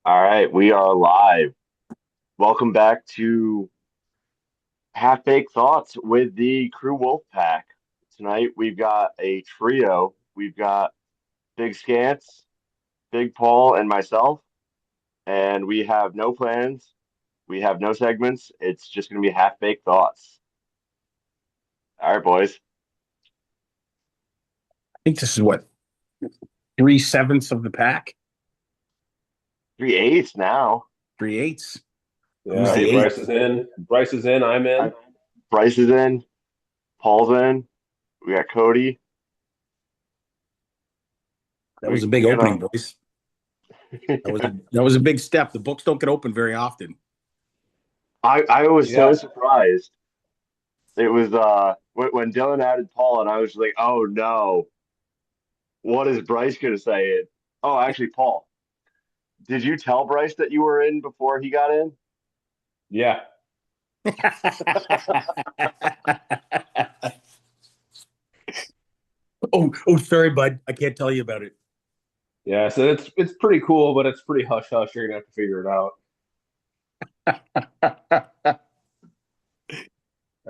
All right, we are live. Welcome back to Half Baked Thoughts with the Cru Wolfpac. Tonight we've got a trio. We've got Big Scants, Big Paul, and myself, and we have no plans. We have no segments. It's just going to be half baked thoughts. All right, boys. Think this is what 3/7 of the pack, 3/8 now. 3/8. Who's Yeah, the Right. eight? Bryce is in. Bryce is in. I'm I, in. Bryce is in. Paul's in. We got Cody. That was a We big got opening, boys. That was a big step. The books don't get open very often. I was so Yeah. surprised. It was when Dylan added Paul, and I was like, oh no, what is Bryce gonna say? Oh, actually, Paul, did you tell Bryce that you were in before he got in? Yeah. Oh, sorry, bud. I can't tell you about it. Yeah. So it's pretty cool, but it's pretty hush hush. You're gonna have to figure it out.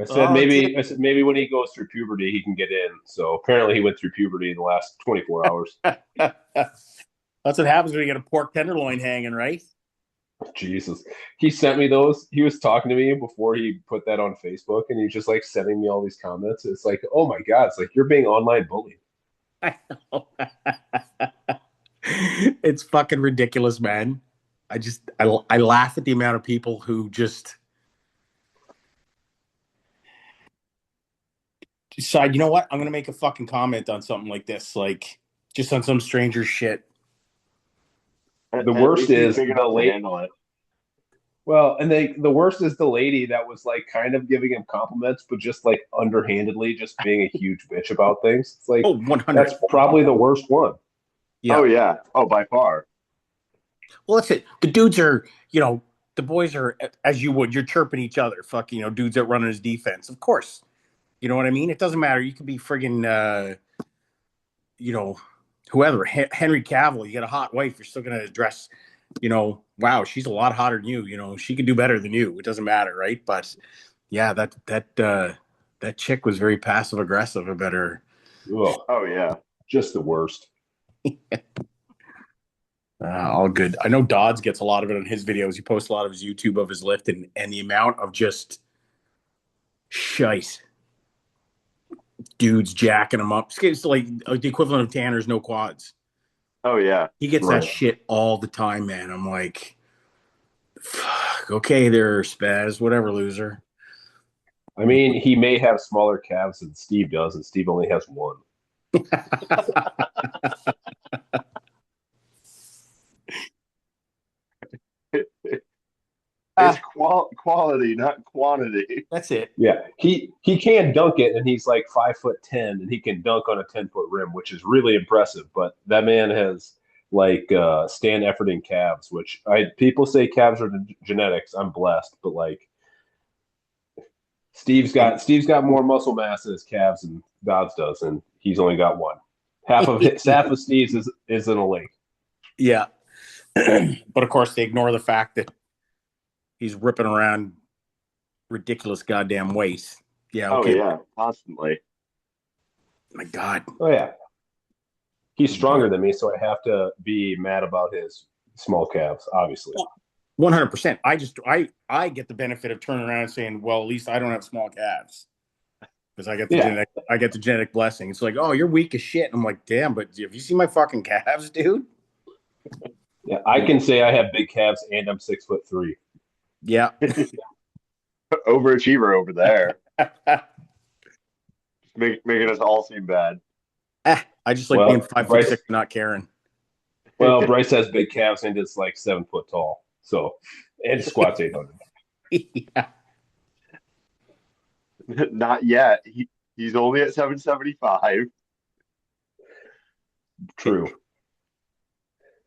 Oh, damn. I said maybe when he goes through puberty he can get in. So apparently he went through puberty in the last 24 hours. That's what happens when you get a pork tenderloin hanging, right? Jesus. He sent me those. He was talking to me before he put that on Facebook and he's just like sending me all these comments. It's like, oh my God, it's like you're being online bullied. I know. It's fucking ridiculous, man. I laugh at the amount of people who just decide, you know what? I'm gonna make a fucking comment on something like this, like just on some stranger shit. The At worst least he's is big the enough to late handle it. Well, and the worst is the lady that was like kind of giving him compliments, but just like underhandedly just being a huge bitch about things. It's like Oh, 100. that's probably the worst one. Yeah. Oh yeah. Oh, by far. Well, that's it. The dudes are, the boys are as you would. You're chirping each other. Fuck, dudes that run his defense. Of course. You know what I mean? It doesn't matter. You could be friggin', you know, whoever. Henry Cavill. You get a hot wife. You're still gonna address. Wow, she's a lot hotter than you. She can do better than you. It doesn't matter, right? But yeah, that chick was very passive aggressive about her. Ugh, Oh yeah. just the worst. All good. I know Dodds gets a lot of it on his videos. He posts a lot of his YouTube of his lift and the amount of just shite dudes jacking him up. It's like the equivalent of Tanner's no quads. Oh yeah. He gets that Right. shit all the time, man. I'm like, fuck, okay, there, spaz, whatever, loser. I mean, he may have smaller calves than Steve does, and Steve only has one. It's quality, not quantity. That's it. Yeah, he can dunk it, and he's like 5'10", and he can dunk on a 10-foot rim, which is really impressive. But that man has like stand efforting calves, which I people say calves are genetics. I'm blessed, but like Steve's got more muscle mass in his calves than Dodds does, and he's only got one. Half of Steve's is in a lake. Yeah. But of course, they ignore the fact that he's ripping around ridiculous goddamn weights. Yeah, Oh okay. yeah, constantly. My God. Oh yeah, he's stronger than me, so I have to be mad about his small calves, obviously. 100%. I get the benefit of turning around and saying, well, at least I don't have small calves because Yeah, I get the genetic blessing. It's like, oh, you're weak as shit. I'm like, damn, but have you seen my fucking calves, dude? yeah. I can say I have big calves, and I'm 6'3". Yeah. Overachiever over there. Making us all seem bad. I just like being Well, 5'6" and not caring. Bryce has big calves and is like 7 foot tall, so and squats 800. Yeah. Not yet. He's only at 775. True.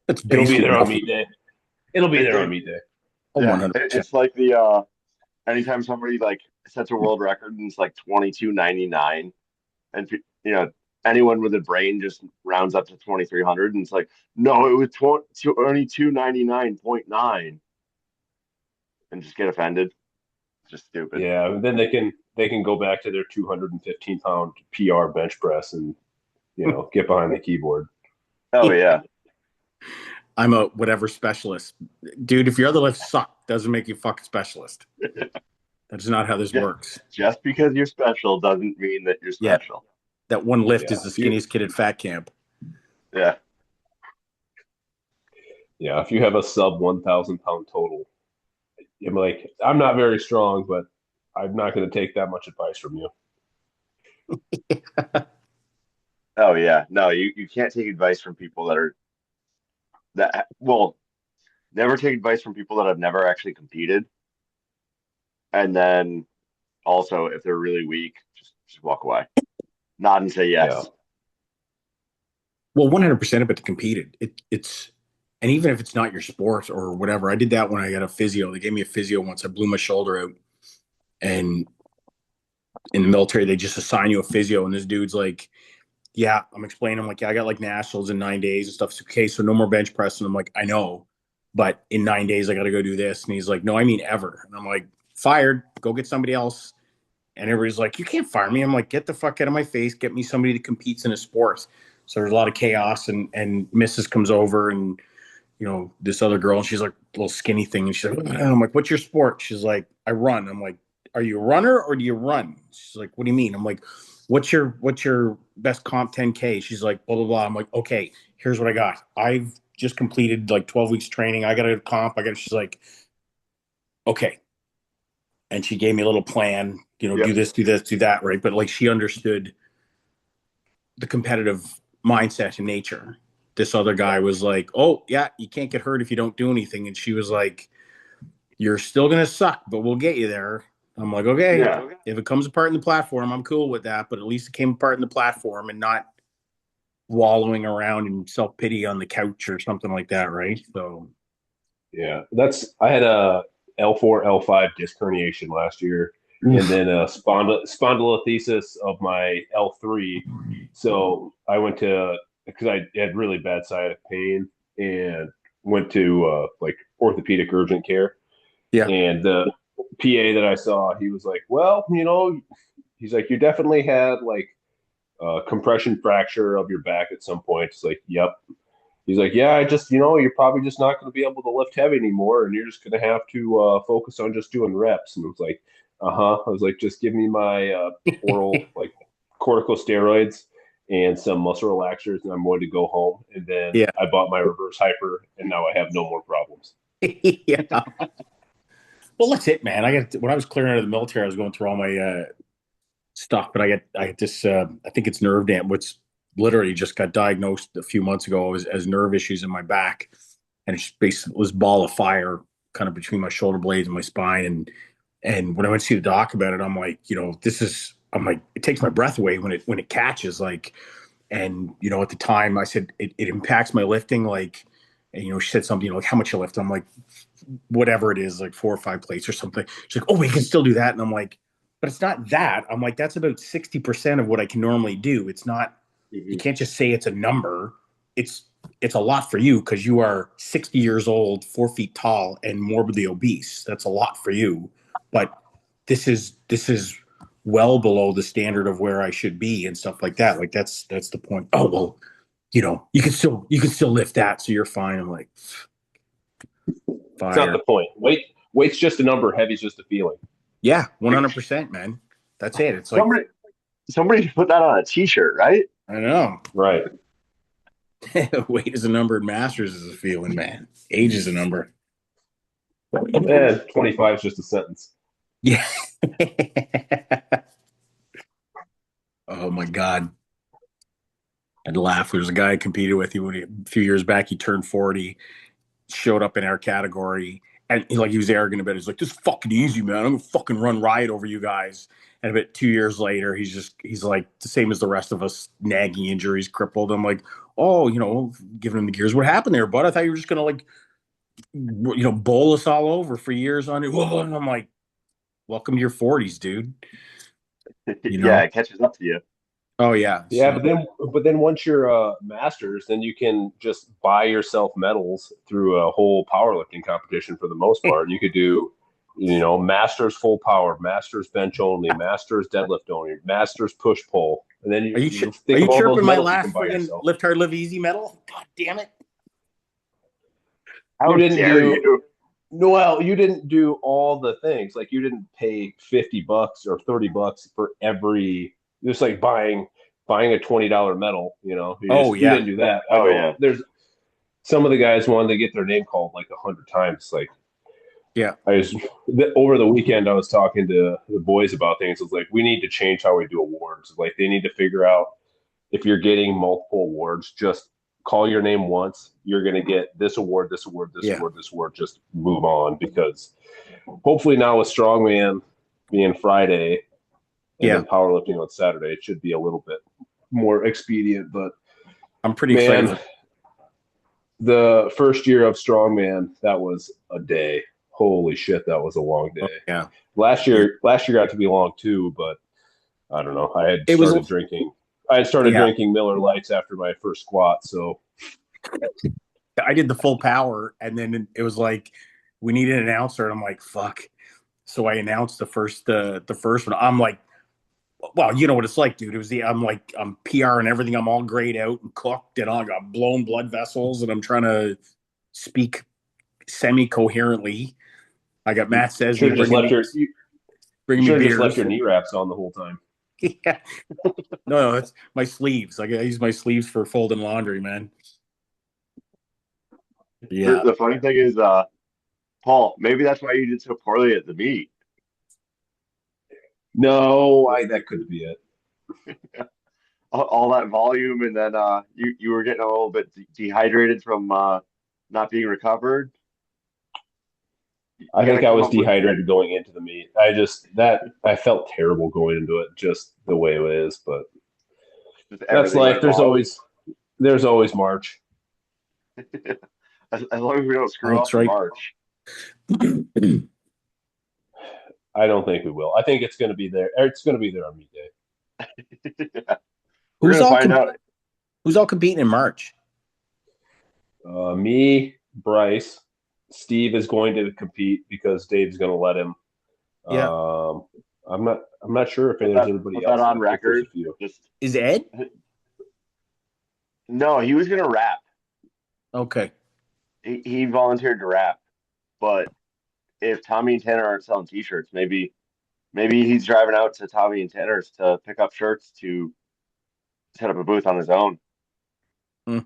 It's It'll be there baseball. on meet day. It'll be there on meet day. Oh, Yeah, 100%. it's like the anytime somebody like sets a world record and it's like 22.99, and you know anyone with a brain just rounds up to 2,300, and it's like, no, it was 2299.9, and just get offended. It's just stupid. Yeah, and then they can go back to their 215-pound PR bench press and get behind the keyboard. Oh yeah, I'm a whatever specialist. Dude, if your other lifts suck, doesn't make you a fucking specialist. That's not how this just, works. just because you're special doesn't mean that you're Yeah. special. That one lift Yeah, is the skinniest kid at fat camp. Yeah. yeah. If you have a sub 1,000-pound total, I'm like, I'm not very strong, but I'm not going to take that much advice from you. Oh yeah. No, you can't take advice from people that well, never take advice from people that have never actually competed. And then also, if they're really weak, just walk away. Nod and say Yeah, yes. Well, 100% of it competed. It's and even if it's not your sport or whatever, I did that when I got a physio. They gave me a physio once. I blew my shoulder out, and in the military, they just assign you a physio. And this dude's like, "Yeah," I'm explaining. I'm like, "Yeah, I got like nationals in 9 days and stuff." It's okay, so no more bench press. And I'm like, "I know, but in 9 days, I got to go do this." And he's like, "No, I mean ever." And I'm like, "Fired. Go get somebody else." And everybody's like, "You can't fire me." I'm like, "Get the fuck out of my face. Get me somebody that competes in a sport." So there's a lot of chaos, and Mrs. comes over, and this other girl, and she's like a little skinny thing, and she's like, I'm like, "What's your sport?" She's like, "I run." I'm like, "Are you a runner or do you run?" She's like, "What do you mean?" I'm like, "What's your best comp 10K?" She's like, "Blah blah blah." I'm like, "Okay, here's what I got. I've just completed like 12 weeks training. I got a comp. I got." She's like, "Okay," and she gave me a little plan. Do Yep. this, do this, do that, right? But like she understood the competitive mindset and nature. This other guy was like, "Oh yeah, you can't get hurt if you don't do anything," and she was like, "You're still gonna suck, but we'll get you there." I'm like, "Okay, Yeah. if it comes apart in the platform, I'm cool with that, but at least it came apart in the platform and not wallowing around in self pity on the couch or something like that, right?" So yeah. I had a L4, L5 disc herniation last year, and oof. then a spondylolisthesis of my L3. So I went to because I had really bad sciatic pain and went to like orthopedic urgent care. Yeah. And the PA that I saw, he was like, "Well, he's like, you definitely had like a compression fracture of your back at some point." It's like, "Yep." He's like, "Yeah, I just, you're probably just not going to be able to lift heavy anymore, and you're just going to have to focus on just doing reps." And I was like, "Uh-huh." I was like, "Just give me my oral like corticosteroids and some muscle relaxers, and I'm going to go home." And then Yeah. I bought my reverse hyper, and now I have no more problems. Yeah. Well, that's it, man. When I was clearing out of the military, I was going through all my stuff, but I get this. I think it's nerve damage. What's literally just got diagnosed a few months ago as nerve issues in my back, and it's basically this ball of fire kind of between my shoulder blades and my spine. And when I went to see the doc about it, I'm like, this is. I'm like, it takes my breath away when it catches. Like, and at the time, I said it impacts my lifting. Like, and she said something like, "How much you lift?" I'm like, "Whatever it is, like 4 or 5 plates or something." She's like, "Oh, we can still do that." And I'm like, "But it's not that." I'm like, "That's about 60% of what I can normally do. It's not, you Mhm. can't just say it's a number. It's a lot for you because you are 60 years old, 4 feet tall, and morbidly obese. That's a lot for you. But this is well below the standard of where I should be and stuff like that. Like that's the point." "Oh, well, you can still lift that, so you're fine." I'm like, It's not "Fire." the point. Weight's just a number. Heavy's just a feeling. Yeah, 100%, man. That's it. It's like, Somebody, somebody should put that on a T-shirt, right? I don't know. Right. Weight is a number and masters is a feeling, man. Age is a number. And 25 is just a sentence. Yeah. Oh my God. I'd laugh. There was a guy I competed with. A few years back, he turned 40, showed up in our category, and he was arrogant about it. He's like, "This is fucking easy, man. I'm gonna fucking run riot over you guys." And about 2 years later, he's like the same as the rest of us, nagging injuries, crippled. I'm like, "Oh, giving him the gears. What happened there, bud? I thought you were just gonna like, bowl us all over for years on it." And I'm like, "Welcome to your 40s, dude." You Yeah, know? it catches up to you. Oh yeah. Yeah, So but then once you're masters, then you can just but then once you're masters, then you can just buy yourself medals through a whole powerlifting competition for the most part. You could do, masters full power, masters bench only, masters deadlift only, masters push pull, and then you are think you of all those chirping my medals you can last buy friggin' yourself. lift hard, live easy medal? God damn it! You How didn't dare do you? Well, you didn't do all the things. Like you didn't pay $50 or $30 for every, just like buying a $20 medal. Oh You yeah, didn't do that. I Oh know yeah. there's some of the guys wanted to get their name called like 100 times. Like yeah, I was over the weekend, I was talking to the boys about things. It's like we need to change how we do awards. Like they need to figure out if you're getting multiple awards, just call your name once. You're going to get this award, this award, this yeah, award, this award. Just move on because hopefully now with strongman being Friday and yeah. then powerlifting on Saturday, it should be a little bit more expedient. But I'm pretty excited man, for. the first year of strongman, that was a day. Holy shit, that was a long Oh, day. yeah, Last yeah. year, last year got to be long too, but I don't know. It was. I had started Yeah, drinking Miller Lights after my first squat, so I did the full power, and then it was like we needed an announcer, and I'm like, fuck. So I announced the first one. I'm like, well, you know what it's like, dude. It was I'm PR and everything. I'm all grayed out and cooked, and I got blown blood vessels, and I'm trying to speak semi coherently. I got Matt should Sesney have just left you bringing me should have just left beers. your knee wraps on the whole time. Yeah. No, that's my sleeves. I use my sleeves for folding laundry, man. Yeah. The funny thing is, Paul, maybe that's why you did so poorly at the meet. No, I that could be it. All that volume, and then you were getting a little bit dehydrated from not being recovered. I You got to think I come was up with dehydrated going into the meet. I felt terrible going into it, just the way it is. But just that's everything life. went wrong. There's always March. As long as we don't screw up That's the right. March. I don't think we will. I think it's going to be there. It's going to be there on meet day. Yeah. We're Who's gonna all find out. who's all competing in March? Me, Bryce, Steve is going to compete because Dave's going to let him. Yeah. Um, I'm not sure if Put there's that anybody put that else. on I think there's record. a few. Just Is Ed? no, he was gonna rap. Okay. He volunteered to rap, but if Tommy and Tanner aren't selling T-shirts, maybe he's driving out to Tommy and Tanner's to pick up shirts to set up a booth on his own. Hmm.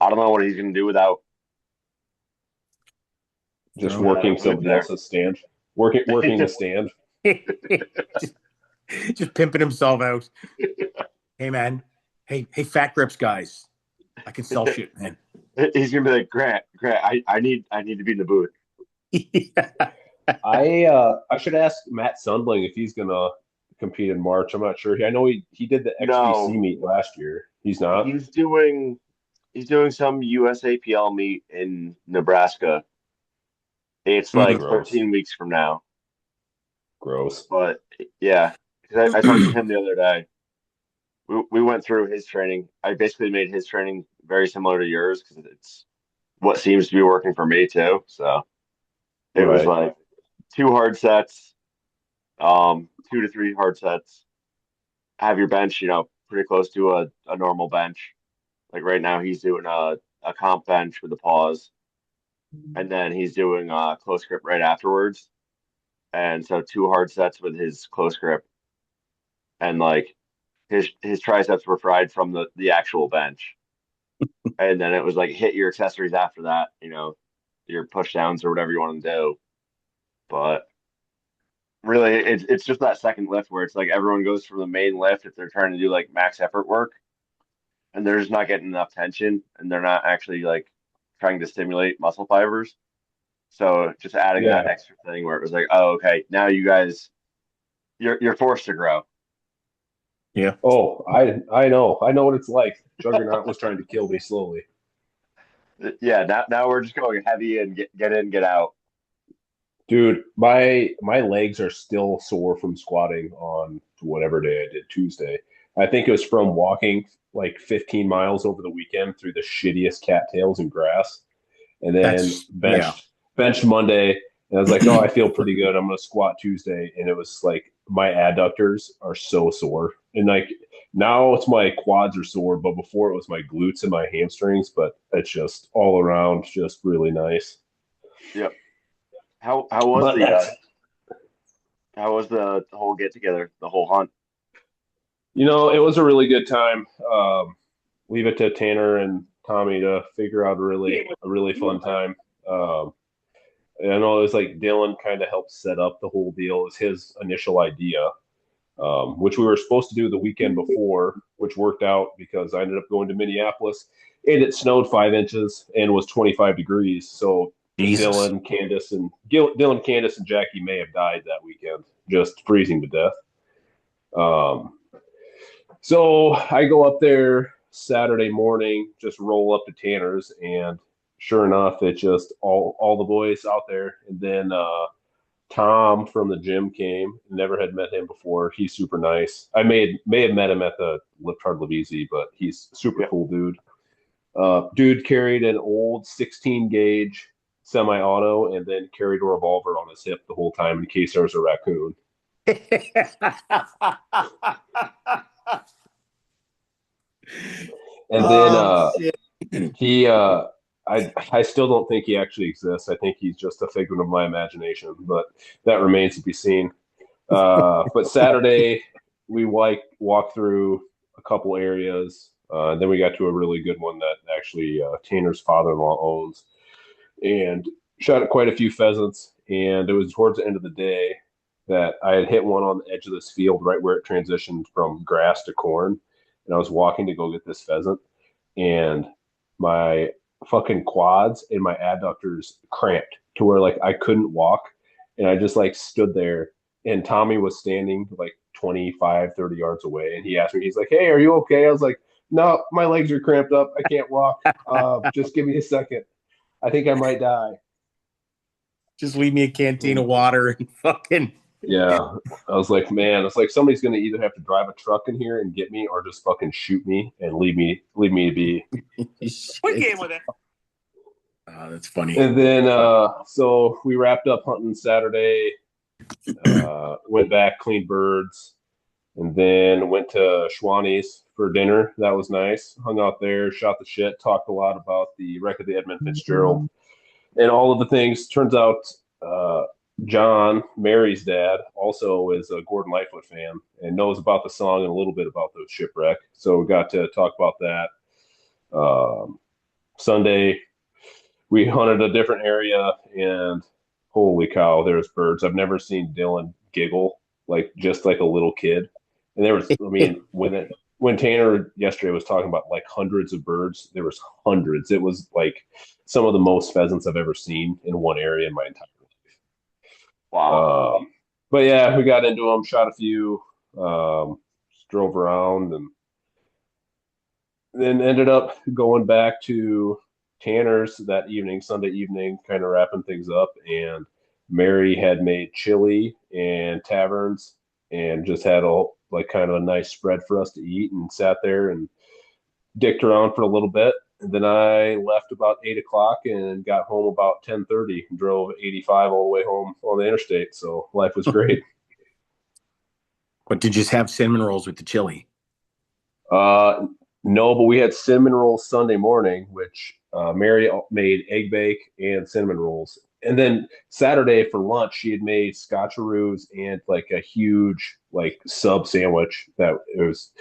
I don't know what he's gonna do without Just So working a booth somebody there. else's stand. Working a stand. just, just pimping himself out. Hey man. Hey, fat grips guys. I can sell shit, man. He's gonna be like, Grant, I need to be in the booth. Yeah. I should ask Matt Sundling if he's gonna compete in March. I'm not sure. I know he did the XBC No, meet last year. He's not. he's doing some USAPL meet in Nebraska. It's Mm. like Gross. 13 weeks from now. Gross. But yeah, 'cause I talked to him the other day. We went through his training. I basically made his training very similar to yours because it's what seems to be working for me too. So it was Right. like two hard sets, 2 to 3 hard sets. Have your bench, pretty close to a normal bench. Like right now, he's doing a comp bench with a pause, and then he's doing close grip right afterwards. And so 2 hard sets with his close grip, and like his triceps were fried from the actual bench. And then it was like hit your accessories after that, your push downs or whatever you want to do. But really, it's just that second lift where it's like everyone goes from the main lift if they're trying to do like max effort work, and they're just not getting enough tension, and they're not actually like trying to stimulate muscle fibers. So just adding that Yeah. extra thing where it was like, oh, okay, now you guys, you're forced to grow. Yeah. Oh, I know. I know what it's like. Juggernaut was trying to kill me slowly. Yeah, now we're just going heavy and get in, get out. Dude, my legs are still sore from squatting on whatever day I did Tuesday. I think it was from walking like 15 miles over the weekend through the shittiest cattails and grass, and then That's yeah. benched Monday. And I was like, oh, I feel pretty good. I'm gonna squat Tuesday, and it was like my adductors are so sore, and like now it's my quads are sore, but before it was my glutes and my hamstrings. But it's just all around, just really nice. Yep. How was But the that's whole get together, the whole hunt? it was a really good time. Leave it to Tanner and Tommy to figure out a really fun time. And I know it was like Dylan kind of helped set up the whole deal. It was his initial idea, which we were supposed to do the weekend before, which worked out because I ended up going to Minneapolis and it snowed 5 inches and was 25 degrees. So Jesus. Dylan, Candace, and Jackie may have died that weekend, just freezing to death. Um, so I go up there Saturday morning, just roll up to Tanner's, and sure enough, it's just all the boys out there. And then Tom from the gym came. Never had met him before. He's super nice. I may have met him at the Lift Hard Levisi, but he's super Yep. cool dude. Dude carried an old 16 gauge semi-auto and then carried a revolver on his hip the whole time in case there was a raccoon. And then Shit. he I still don't think he actually exists. I think he's just a figment of my imagination, but that remains to be seen. But Saturday we walked through a couple areas. Then we got to a really good one that actually Tanner's father-in-law owns, and shot at quite a few pheasants. And it was towards the end of the day that I had hit one on the edge of this field right where it transitioned from grass to corn. And I was walking to go get this pheasant, and my fucking quads and my adductors cramped to where like I couldn't walk. And I just like stood there, and Tommy was standing like 25, 30 yards away. And he asked me, he's like, hey, are you okay? I was like, no, my legs are cramped up. I can't walk. Just give me a second. I think I might die. Just leave me a canteen of water and fucking. Yeah. I was like, man, it's like somebody's gonna either have to drive a truck in here and get me or just fucking shoot me and leave me be. What game with it? Oh, that's funny. And then so we wrapped up hunting Saturday, went back, cleaned birds, and then went to Schwanni's for dinner. That was nice. Hung out there, shot the shit, talked a lot about the wreck of the Edmund Fitzgerald and all of the things. Turns out John, Mary's dad, also is a Gordon Lightfoot fan and knows about the song and a little bit about the shipwreck. So we got to talk about that. Sunday, we hunted a different area, and holy cow, there's birds. I've never seen Dylan giggle like just like a little kid. And there was, I mean, when Tanner yesterday was talking about like hundreds of birds, there was hundreds. It was like some of the most pheasants I've ever seen in one area in my entire life. Wow. But yeah, we got into them, shot a few, just drove around, and then ended up going back to Tanner's that evening, Sunday evening, kind of wrapping things up. And Mary had made chili and taverns and just had a like kind of a nice spread for us to eat, and sat there and dicked around for a little bit. And then I left about 8 o'clock and got home about 10:30 and drove 85 all the way home on the interstate. So life was great. But did you just have cinnamon rolls with the chili? No, but we had cinnamon rolls Sunday morning, which Mary made egg bake and cinnamon rolls. And then Saturday for lunch, she had made scotcheroos and like a huge like sub sandwich that it was,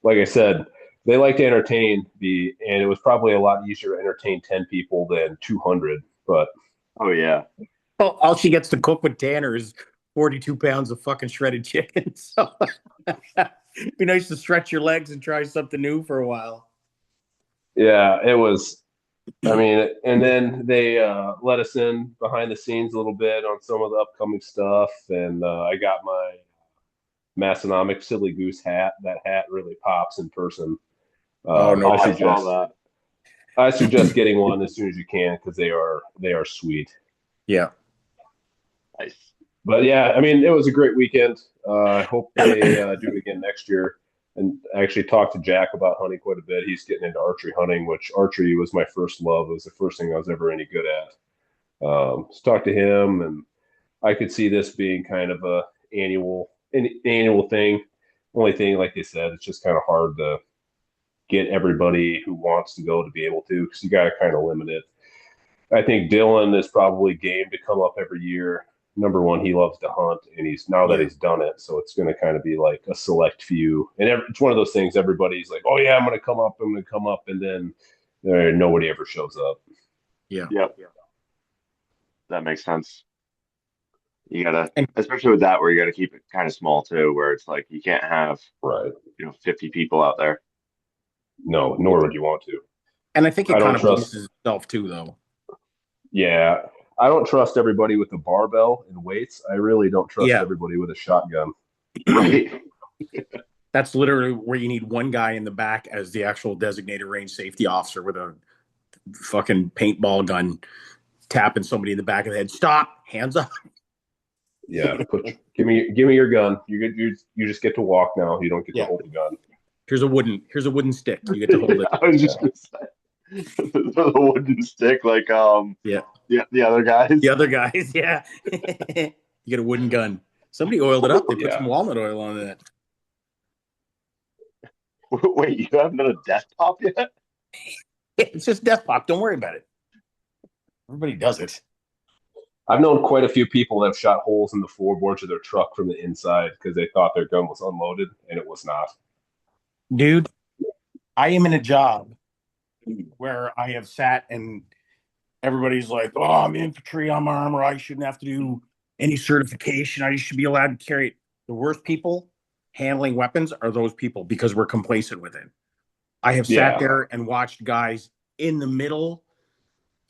like I said, they like to entertain and it was probably a lot easier to entertain 10 people than 200. But Oh yeah. Well, all she gets to cook with Tanner is 42 pounds of fucking shredded chicken. So it'd be nice to stretch your legs and try something new for a while. yeah, it was. I mean, and then they let us in behind the scenes a little bit on some of the upcoming stuff, and I got my Massonomic Silly Goose hat. That hat really pops in person. Oh, no. I saw that. I suggest getting one as soon as you can because they are sweet. Yeah. Nice. But yeah, I mean, it was a great weekend. I hope they do it again next year. And I actually talked to Jack about hunting quite a bit. He's getting into archery hunting, which archery was my first love. It was the first thing I was ever any good at. So talked to him, and I could see this being kind of an annual thing. Only thing, like they said, it's just kind of hard to get everybody who wants to go to be able to, because you got to kind of limit it. I think Dylan is probably game to come up every year. Number one, he loves to hunt, and he's now that Yeah. he's done it, so it's going to kind of be like a select few. And it's one of those things. Everybody's like, "Oh yeah, I'm going to come up. I'm going to come up," and then nobody ever shows up. Yeah. Yep. That makes sense. You gotta, And especially with that, where you gotta keep it kind of small too, where it's like you can't have, Right? 50 people out there. No, nor would you want to. and I think I it kind don't of trust. polices itself too, though. Yeah, I don't trust everybody with a barbell and weights. I really don't trust Yeah. everybody with a shotgun. Right. That's literally where you need one guy in the back as the actual designated range safety officer with a fucking paintball gun tapping somebody in the back of the head. Stop, hands up. Yeah, give me your gun. You just get to walk now. You don't get to Yeah. hold the gun. Here's a wooden stick. You get to hold it. I was just gonna say the wooden stick, like Yeah. the other guys. The other guys, yeah. You get a wooden gun. Somebody oiled it up. They put Yeah. some walnut oil on it. Wait, you haven't done a desktop yet? It's just death pop. Don't worry about it. Everybody does it. I've known quite a few people that have shot holes in the floorboards of their truck from the inside because they thought their gun was unloaded and it was not. Dude, I am in a job where I have sat and everybody's like, oh, I'm infantry, I'm armor. I shouldn't have to do any certification. I should be allowed to carry it. The worst people handling weapons are those people because we're complacent with it. I have sat Yeah. there and watched guys in the middle,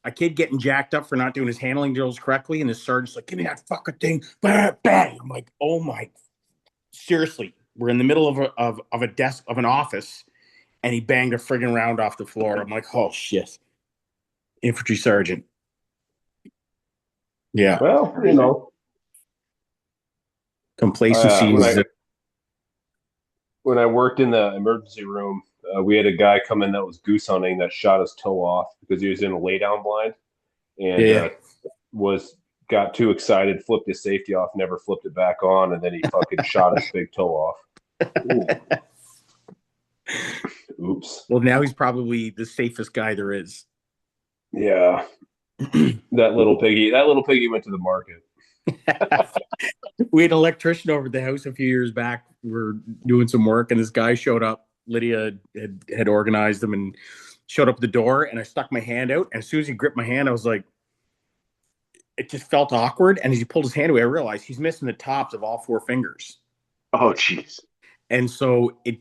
a kid getting jacked up for not doing his handling drills correctly, and the sergeant's like, give me that fucking thing. Bang. I'm like, oh my, seriously. We're in the middle of a desk, of an office, and he banged a friggin' round off the floor. I'm like, oh shit. Infantry sergeant. Yeah. Well, Complacency is when I worked in the emergency room, we had a guy come in that was goose hunting that shot his toe off because he was in a lay down blind and yeah. got too excited, flipped his safety off, never flipped it back on, and then he fucking shot his big toe off. Oops. Well, now he's probably the safest guy there is. Yeah. That little piggy went to the market. We had an electrician over at the house a few years back. We were doing some work, and this guy showed up. Lydia had organized him and showed up at the door, and I stuck my hand out. And as soon as he gripped my hand, I was like, it just felt awkward. And as he pulled his hand away, I realized he's missing the tops of all four fingers. Oh, jeez. And so it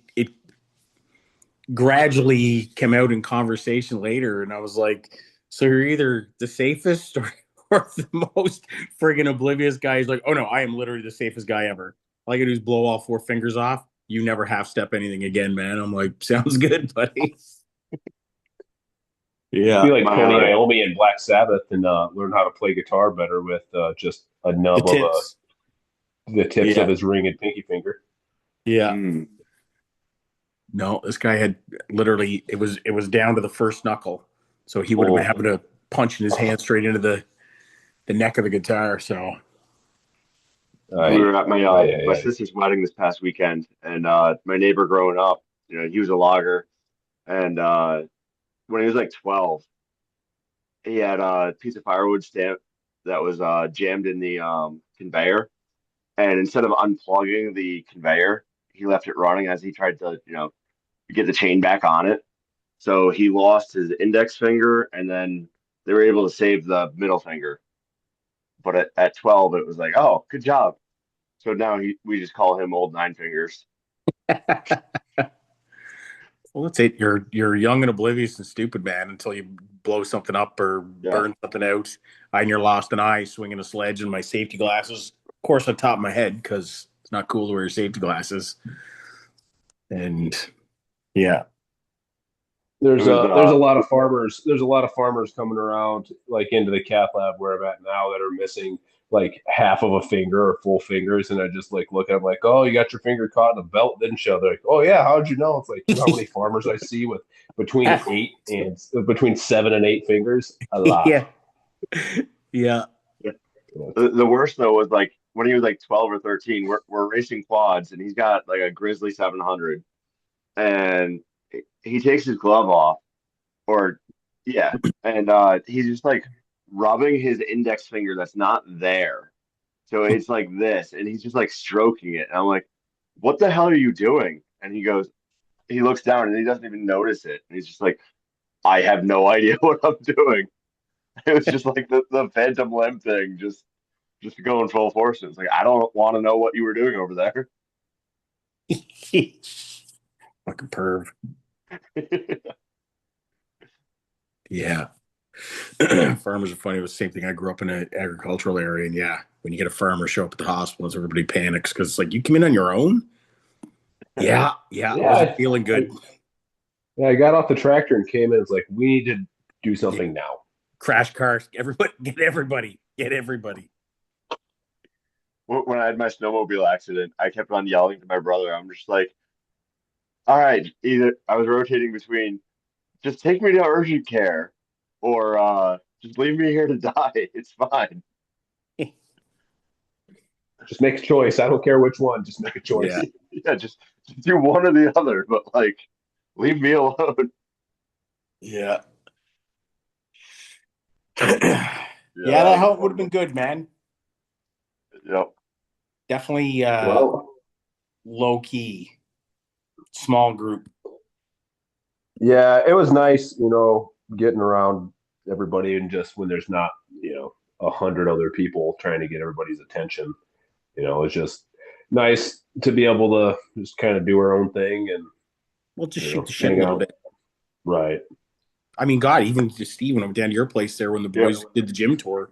gradually came out in conversation later, and I was like, so you're either the safest or the most friggin' oblivious guy. He's like, oh no, I am literally the safest guy ever. All I can do is blow all four fingers off. You never half step anything again, man. I'm like, sounds good, buddy. Yeah. Be like My, Tony Iommi and Black Sabbath and learn how to play guitar better with just a nub of the tips of his ring and pinky finger. Yeah. No, this guy had literally it was down to the first knuckle. So he would have been having to punch in his hand straight into the neck of the guitar. So we were at my sister's wedding this past weekend, and my neighbor growing up, he was a logger, and when he was like 12, he had a piece of firewood stamp that was jammed in the conveyor, and instead of unplugging the conveyor, he left it running as he tried to, get the chain back on it. So he lost his index finger, and then they were able to save the middle finger. But at 12, it was like, oh, good job. So now we just call him Old Nine Fingers. well, that's it. You're young and oblivious and stupid, man, until you blow something up or burn something out. I near lost an eye swinging a sledge and my safety glasses, of course, on top of my head because it's not cool to wear your safety glasses. And yeah. There's a lot of farmers. There's a lot of farmers coming around, like into the cath lab where I'm at now, that are missing like half of a finger or full fingers, and I just like look at them like, oh, you got your finger caught in a belt, didn't you? They're like, oh yeah, how'd you know? It's like, you know how many farmers I see with between 7 and 8 fingers? A lot. Yeah. Yeah. Yeah. The worst though was like when he was like 12 or 13, we're racing quads and he's got like a Grizzly 700 and he takes his glove off or yeah, and he's just like rubbing his index finger that's not there. So it's like this and he's just like stroking it. And I'm like, what the hell are you doing? And he looks down and he doesn't even notice it. And he's just like, I have no idea what I'm doing. It was just like the phantom limb thing, just going full force. It's like I don't want to know what you were doing over there. Fucking perv. Yeah. Farmers are funny. It was the same thing. I grew up in an agricultural area, and yeah, when you get a farmer show up at the hospital, everybody panics because it's like, you come in on your own. Yeah, yeah, I wasn't feeling good. I got off the tractor and came in. It's like, we need to do something now. Crash cars, everybody, get everybody. When I had my snowmobile accident, I kept on yelling to my brother. I'm just like, all right, either I was rotating between just take me to urgent care or just leave me here to die. It's fine. Just make a choice. I don't care which one. Just make a choice. Yeah. Yeah, just do one or the other, but like leave me alone. Yeah. Yeah, Yeah, that help would have been good, man. Yep. Definitely Well, low key, small group. yeah, it was nice, getting around everybody and just when there's not, 100 other people trying to get everybody's attention. It's just nice to be able to just kind of do our own thing and We'll just shoot the shit a hang little out. bit. Right. I mean, God, even just Steve, when I went down to your place there when the Yep. boys did the gym tour,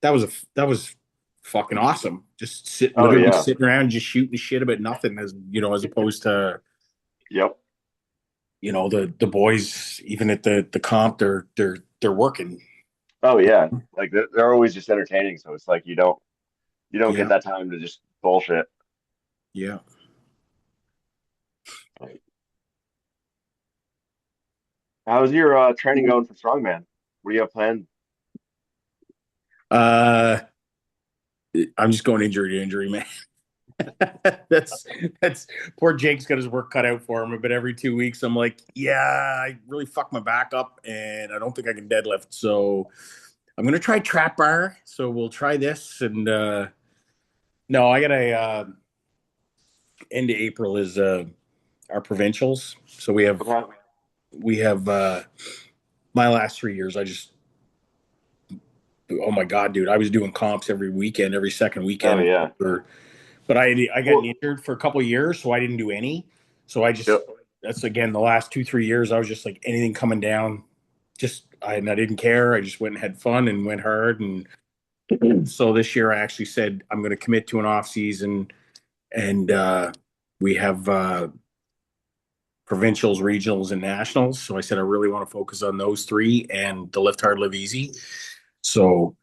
that was fucking awesome. Just Oh literally yeah. sitting around just shooting shit about nothing, as opposed to Yep. the boys even at the comp they're working. Oh yeah. Like they're always just entertaining, so it's like you don't get Yeah, that time to just bullshit. yeah. How's your training going for strongman? What do you have planned? Uh, I'm just going injury to injury, man. that's that's poor Jake's got his work cut out for him. But every 2 weeks, I'm like, yeah, I really fucked my back up, and I don't think I can deadlift. So I'm gonna try trap bar. So we'll try this, and no, I got a end of April is our provincials. So Okay. we have my last 3 years. Oh my god, dude, I was doing comps every weekend, every second Oh weekend yeah. but I got Well, injured for a couple of years, so I didn't do any. So yep. that's again the last 2-3 years. I was just like anything coming down, I didn't care. I just went and had fun and went hard. And so this year I actually said I'm going to commit to an off season, and we have provincials, regionals, and nationals. So I said I really want to focus on those three and the lift hard, live easy. So,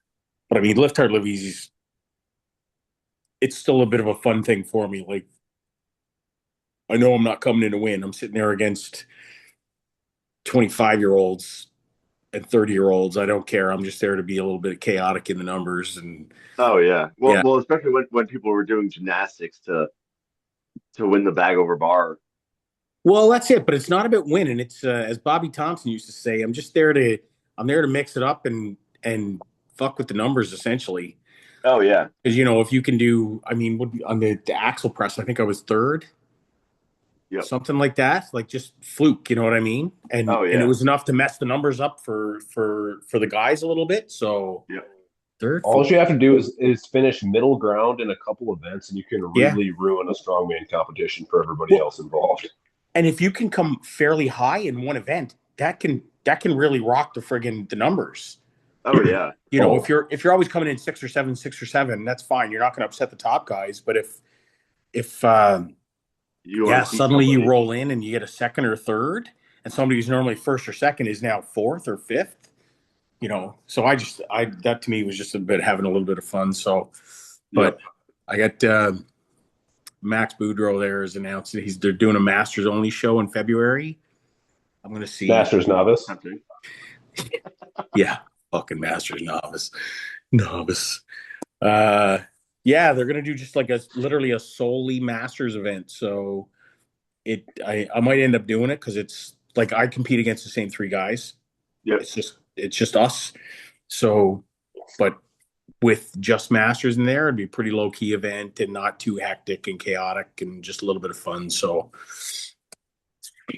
but I mean, lift hard, live easy, it's still a bit of a fun thing for me. Like, I know I'm not coming in to win. I'm sitting there against 25-year-olds and 30-year-olds. I don't care. I'm just there to be a little bit chaotic in the numbers. And Oh yeah. yeah, Well, especially when people were doing gymnastics to win the bag over bar. well, that's it. But it's not about winning. It's as Bobby Thompson used to say, I'm there to mix it up and fuck with the numbers essentially. Oh yeah. Because if you can do, I mean, on the axle press, I think I was third, Yep. something like that, like just fluke, you know what I mean? And Oh it yeah. was enough to mess the numbers up for the guys a little bit. So Yep. third, All fourth, you have to do is finish middle ground in a couple events, and you can yeah. really ruin a strongman competition for everybody Well, else involved. and if you can come fairly high in one event, that can really rock the numbers. Oh yeah. If you're always coming in 6 or 7, that's fine. You're not going to upset the top guys. But if You want yeah, to beat suddenly you somebody. roll in and you get a second or third, and somebody who's normally first or second is now fourth or fifth. So that to me was just a bit having a little bit of fun. So, but Yep. I got Max Boudreau there has announced that they're doing a Masters only show in February. I'm gonna see. Masters novice. Tempting. Yeah, fucking Masters novice. Uh, yeah, they're gonna do just like literally a solely Masters event. So I might end up doing it because it's like I compete against the same three guys. Yep. It's just us. So, but with just Masters in there, it'd be a pretty low key event and not too hectic and chaotic and just a little bit of fun. So,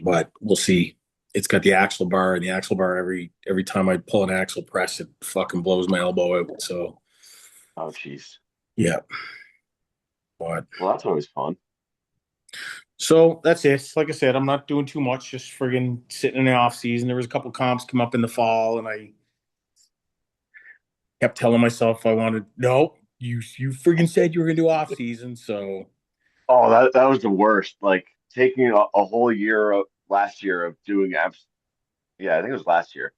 but we'll see. It's got the axle bar, and the axle bar every time I pull an axle press, it fucking blows my elbow out. So Oh, jeez. yeah, but Well, that's always fun. so that's it. Like I said, I'm not doing too much. Just friggin' sitting in the off season. There was a couple comps come up in the fall, and I kept telling myself I wanted. No, you friggin' said you were gonna do off season, so Oh, that was the worst. Like taking a whole year of last year of doing yeah, I think it was last year,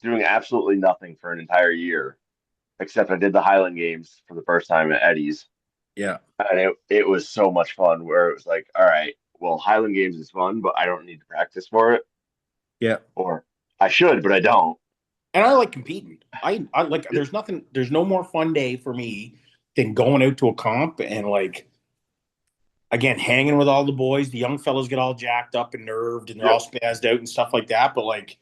doing absolutely nothing for an entire year, except I did the Highland Games for the first time at Eddie's. yeah, And it was so much fun where it was like, all right, well, Highland Games is fun, but I don't need to practice for it. yeah. Or I should, but I don't. And I like competing. I like. There's nothing. There's no more fun day for me than going out to a comp and like again hanging with all the boys. The young fellas get all jacked up and nerved, and they're all Yep. spazzed out and stuff like that. But like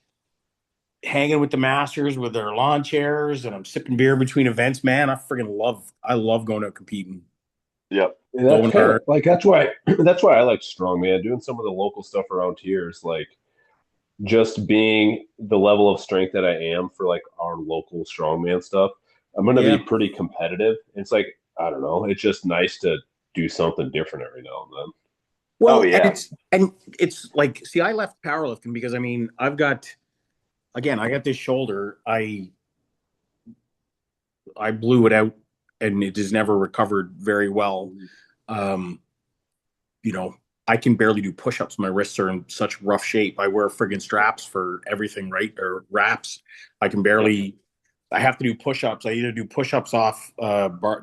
hanging with the masters with their lawn chairs, and I'm sipping beer between events. Man, I freaking love. I love going out competing, Yep. And that's going kind of hard. like that's why that's why I like strongman. Doing some of the local stuff around here is like just being the level of strength that I am for like our local strongman stuff. I'm going to be Yeah. pretty competitive. It's like I don't know. It's just nice to do something different every now and then. Oh Well, and yeah. it's like, see, I left powerlifting because I mean, I got this shoulder. I blew it out and it has never recovered very well. Um, you know, I can barely do push-ups. My wrists are in such rough shape. I wear friggin' straps for everything, right? Or wraps. I can Yep. barely. I have to do push-ups. I either do push-ups off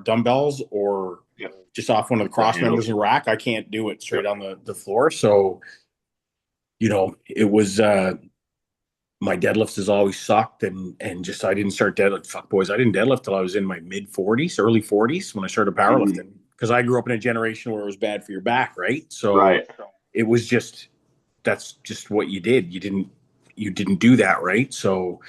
dumbbells or Yep. just off one of the The cross members handles. of the rack. I can't do it straight Yep. on the floor. So, it was my deadlifts has always sucked and just I didn't start deadlift. Fuck boys, I didn't deadlift till I was in my mid 40s, early 40s when I started Mhm. powerlifting because I grew up in a generation where it was bad for your back, right? So Right. it was just that's just what you did. You didn't do that, right? So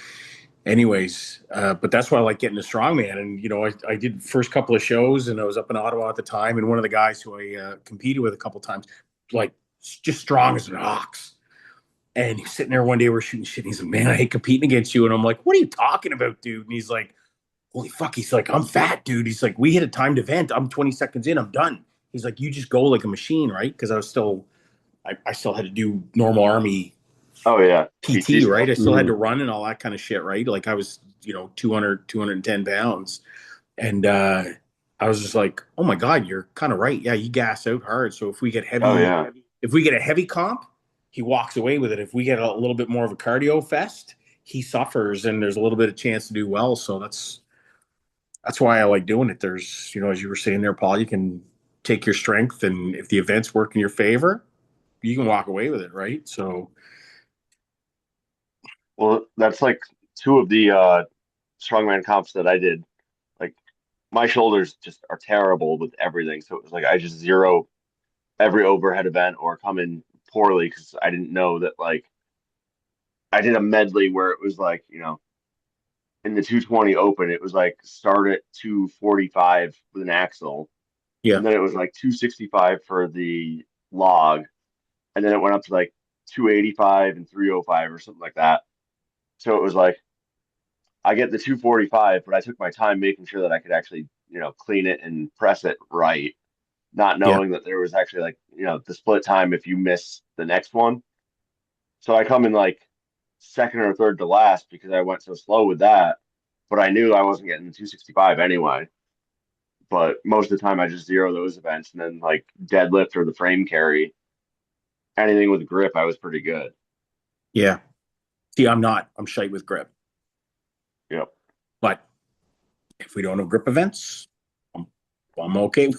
anyways, but that's why I like getting a strongman. And I did first couple of shows and I was up in Ottawa at the time, and one of the guys who I competed with a couple times, like just strong as an ox. And he's sitting there one day, we're shooting shit. And he's like, man, I hate competing against you. And I'm like, what are you talking about, dude? And he's like, holy fuck. He's like, I'm fat, dude. He's like, we hit a timed event. I'm 20 seconds in. I'm done. He's like, you just go like a machine, right? Because I still had to do normal army Oh yeah. PT PT, right? stuff. I still had Mm-hmm. to run and all that kind of shit, right? Like I was, 210 pounds. And I was just like, oh my God, you're kind of right. Yeah, you gas out hard. So Oh yeah. if we get a heavy comp, he walks away with it. If we get a little bit more of a cardio fest, he suffers and there's a little bit of chance to do well. So that's why I like doing it. There's, as you were saying there, Paul, you can take your strength and if the events work in your favor, you can walk away with it, right? So Well, that's like two of the strongman comps that I did. Like my shoulders just are terrible with everything. So it was like I just zero every overhead event or come in poorly because I didn't know that like I did a medley where it was like, in the 220 open, it was like start at 245 with an axle, yeah, and then it was like 265 for the log, and then it went up to like 285 and 305 or something like that. So it was like I get the 245, but I took my time making sure that I could actually, clean it and press it right, not yeah, knowing that there was actually like, the split time if you miss the next one. So I come in like second or third to last because I went so slow with that, but I knew I wasn't getting the 265 anyway. But most of the time, I just zero those events and then like deadlift or the frame carry, anything with grip, I was pretty good. yeah. See, I'm not. I'm shite with grip. Yep. But if we don't have grip events, I'm okay.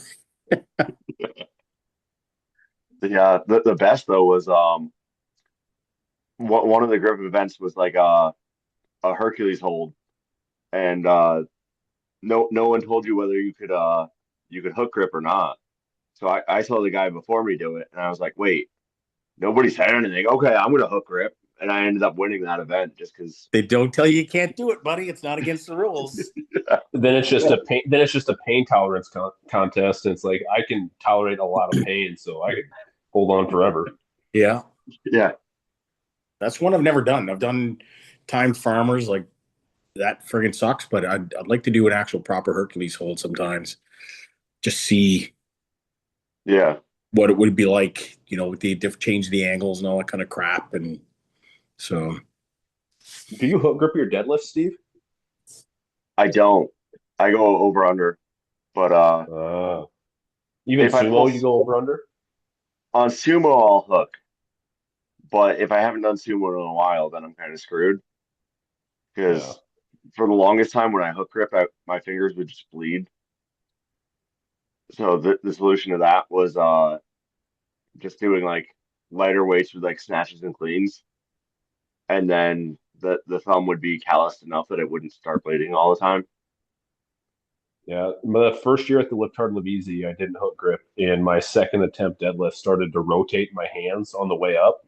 The best though was one of the grip events was like a Hercules hold, and no one told you whether you could hook grip or not. So I saw the guy before me do it, and I was like, wait, nobody said anything. Okay, I'm gonna hook grip, and I ended up winning that event just because. They don't tell you can't do it, buddy. It's not against the rules. Then it's just Yeah, a pain tolerance contest. And it's like I can tolerate a lot of pain, so I can hold on forever. Yeah. yeah, That's one I've never done. I've done timed farmers, like that friggin' sucks, but I'd like to do an actual proper Hercules hold sometimes. Just see yeah. what it would be like, with the change the angles and all that kind of crap. And so Do you hook grip your deadlift, Steve? I don't. I go over under, but Even if I pull sumo, you go over under. on sumo, I'll hook. But if I haven't done sumo in a while, then I'm kind of screwed Yeah, because for the longest time when I hook grip, my fingers would just bleed. So the solution to that was just doing like lighter weights with like snatches and cleans, and then the thumb would be calloused enough that it wouldn't start bleeding all the time. yeah. The first year at the Lift Hard Live Easy, I didn't hook grip, and my second attempt deadlift started to rotate my hands on the way up.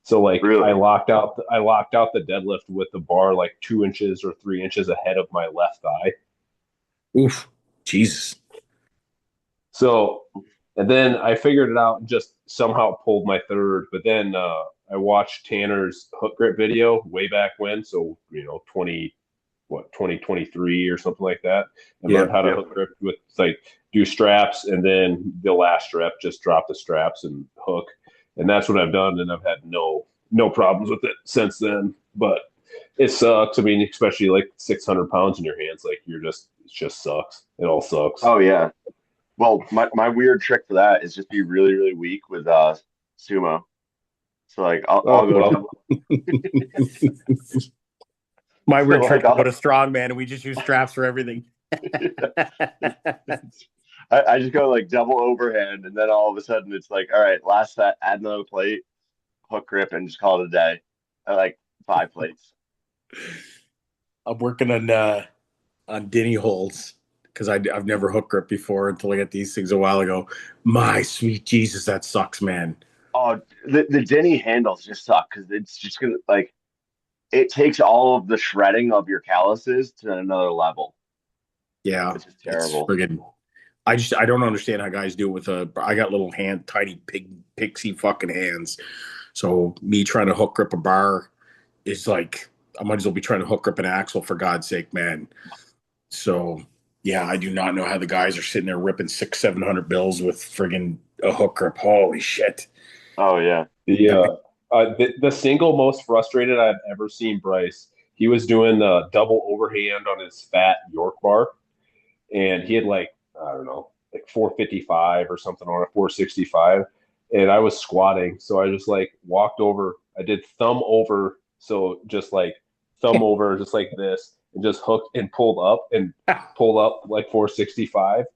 So like Really? I locked out the deadlift with the bar like 2 inches or 3 inches ahead of my left thigh. oof, Jesus. So and then I figured it out and just somehow pulled my third. But then I watched Tanner's hook grip video way back when, so 2023 or something like that, and Yeah. learned how to Yep. hook grip with like do straps and then the last rep just drop the straps and hook. And that's what I've done, and I've had no problems with it since then. But it sucks. I mean, especially like 600 pounds in your hands, like it just sucks. It all sucks. Oh yeah. Well, my weird trick for that is just be really really weak with sumo. So like I'll Oh go well, double. My So weird trick like to put a strong man, and we just use straps for everything. I just go like double overhand, and then all of a sudden it's like, all right, last set, add another plate, hook grip, and just call it a day. I like 5 plates. I'm working on Denny holds because I've never hook grip before until I got these things a while ago. My sweet Jesus, that sucks, man. Oh, the Denny handles just suck because it's just gonna like it takes all of the shredding of your calluses to another level. Yeah, It's just it's terrible. friggin'. I don't understand how guys do it with a. I got little tiny pixie fucking hands. So me trying to hook grip a bar is like I might as well be trying to hook grip an axle for God's sake, man. So yeah, I do not know how the guys are sitting there ripping 600-700 bills with friggin' a hook grip. Holy shit! Oh yeah. the single most frustrated I've ever seen Bryce. He was doing the double overhand on his fat York bar, and he had like I don't know, like 455 or something on a 465, and I was squatting, so I just like walked over. I did thumb over, so just like thumb over, just like this, and just hooked and pulled up like 465,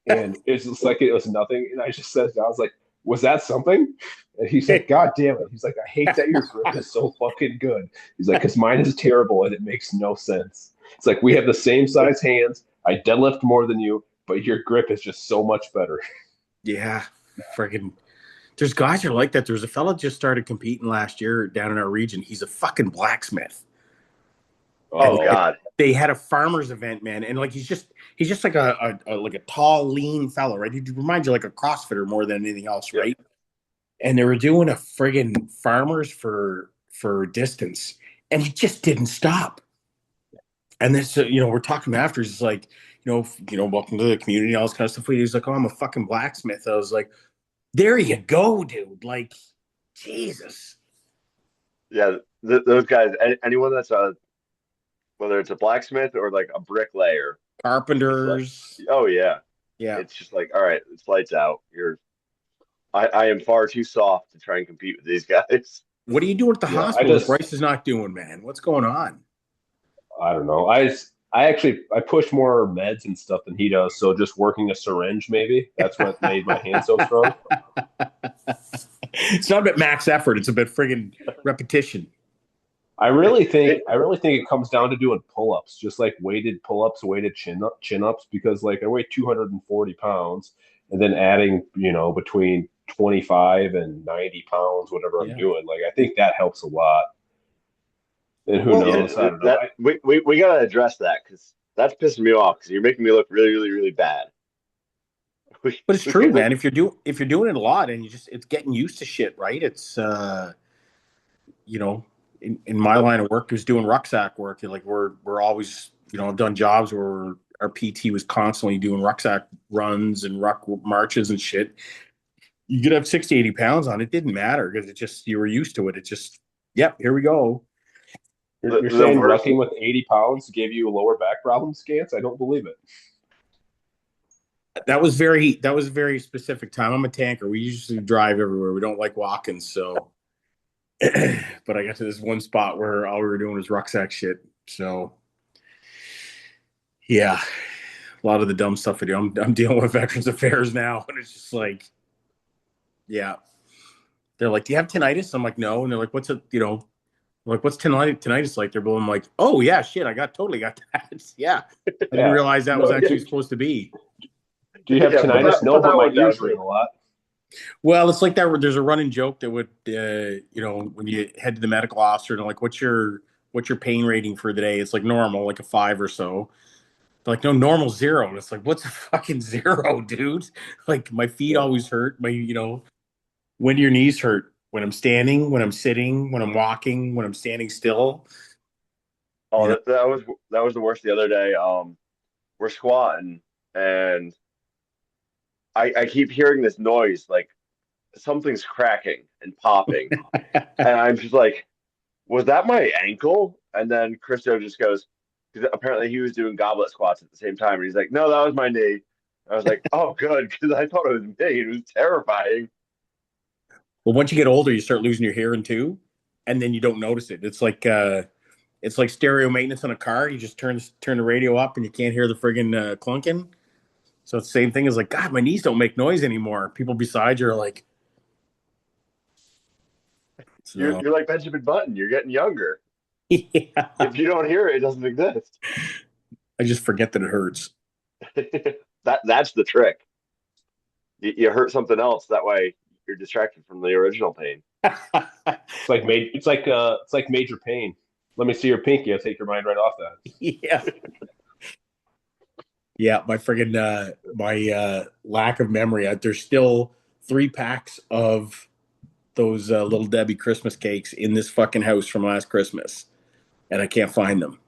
and it's just like it was nothing. And I just said, I was like, "Was that something?" And he said, "God damn it!" He's like, "I hate that your grip is so fucking good." He's like, "Cause mine is terrible and it makes no sense." It's like we have the same size hands. I deadlift more than you, but your grip is just so much better. Yeah, friggin'. There's guys that are like that. There's a fella just started competing last year down in our region. He's a fucking blacksmith. Oh Oh, And God. they had a farmers event, man, and like he's just like a tall, lean fellow, right? He reminds you like a CrossFitter more than anything else, yeah. right? And they were doing a friggin' farmers for distance, and he just didn't stop. And then so we're talking after. He's like, welcome to the community, all this kind of stuff. He's like, oh, I'm a fucking blacksmith. I was like, there you go, dude. Like, Jesus. Yeah, those guys. Anyone that's whether it's a blacksmith or like a bricklayer, it's like, Carpenters. oh yeah, Yeah. it's just like, all right, it's lights out. I am far too soft to try and compete with these guys. What are you doing at the Yeah, I hospital that just Bryce is not doing, man? What's going on? I don't know. I push more meds and stuff than he does. So just working a syringe, maybe that's what made my hand so strong. It's not about max effort. It's about friggin' repetition. I really think it comes down to doing pull-ups, just like weighted pull-ups, weighted chin-ups, because like I weigh 240 pounds, and then adding, between 25 and 90 pounds, whatever I'm Yeah. doing. Like I think that helps a lot. And who Well, knows? I don't know. That we gotta address that because that's pissing me off because you're making me look really, really, really bad. but it's We true, can't. man. If you're doing it a lot and it's getting used to shit, right? It's you know, in my line of work is doing rucksack work. Like we're always, I've done jobs where our PT was constantly doing rucksack runs and ruck marches and shit. You could have 60, 80 pounds on it. Didn't matter because it just, you were used to it. It just, yep, here we go. You're The saying worst. rucking with 80 pounds gave you lower back problems, Scants? I don't believe it. That was a very specific time. I'm a tanker. We usually drive everywhere. We don't like walking. So, but I got to this one spot where all we were doing was rucksack shit. So, yeah, a lot of the dumb stuff I do. I'm dealing with Veterans Affairs now, and it's just like, yeah. They're like, "Do you have tinnitus?" I'm like, "No." And they're like, "What's a I'm like, what's tinnitus like?" They're both, I'm like, "Oh yeah, shit, I totally got that." Yeah, I didn't Yeah. realize that was No, actually supposed to be. do you have Yeah, tinnitus? No, put but that my one down ears ring too. a lot. Well, it's like that. There's a running joke that would, when you head to the medical officer, and like, what's your pain rating for the day? It's like normal, like a 5 or so. They're like, no, normal 0. And it's like, what's a fucking 0, dude? Like my feet Yeah. always hurt. When do your knees hurt? When I'm standing, when I'm sitting, when I'm walking, when I'm standing still. Oh, You know, that was the worst the other day. We're squatting and I keep hearing this noise like something's cracking and popping, and I'm just like, was that my ankle? And then Christo just goes, because apparently he was doing goblet squats at the same time, and he's like, no, that was my knee. I was like, oh, good, because I thought it was me. It was terrifying. well, once you get older, you start losing your hearing too, and then you don't notice it. It's like stereo maintenance on a car. You just turn the radio up, and you can't hear the friggin' clunking. So it's the same thing as like, God, my knees don't make noise anymore. People beside you are like, You're so you're like Benjamin Button. You're getting younger. yeah. If you don't hear it, it doesn't exist. I just forget that it hurts. That's the trick. You hurt something else. That way you're distracted from the original pain. It's like major pain. Let me see your pinky. I'll take your mind right off that. Yeah. Yeah, my friggin' my lack of memory. There's still 3 packs of those little Debbie Christmas cakes in this fucking house from last Christmas, and I can't find them.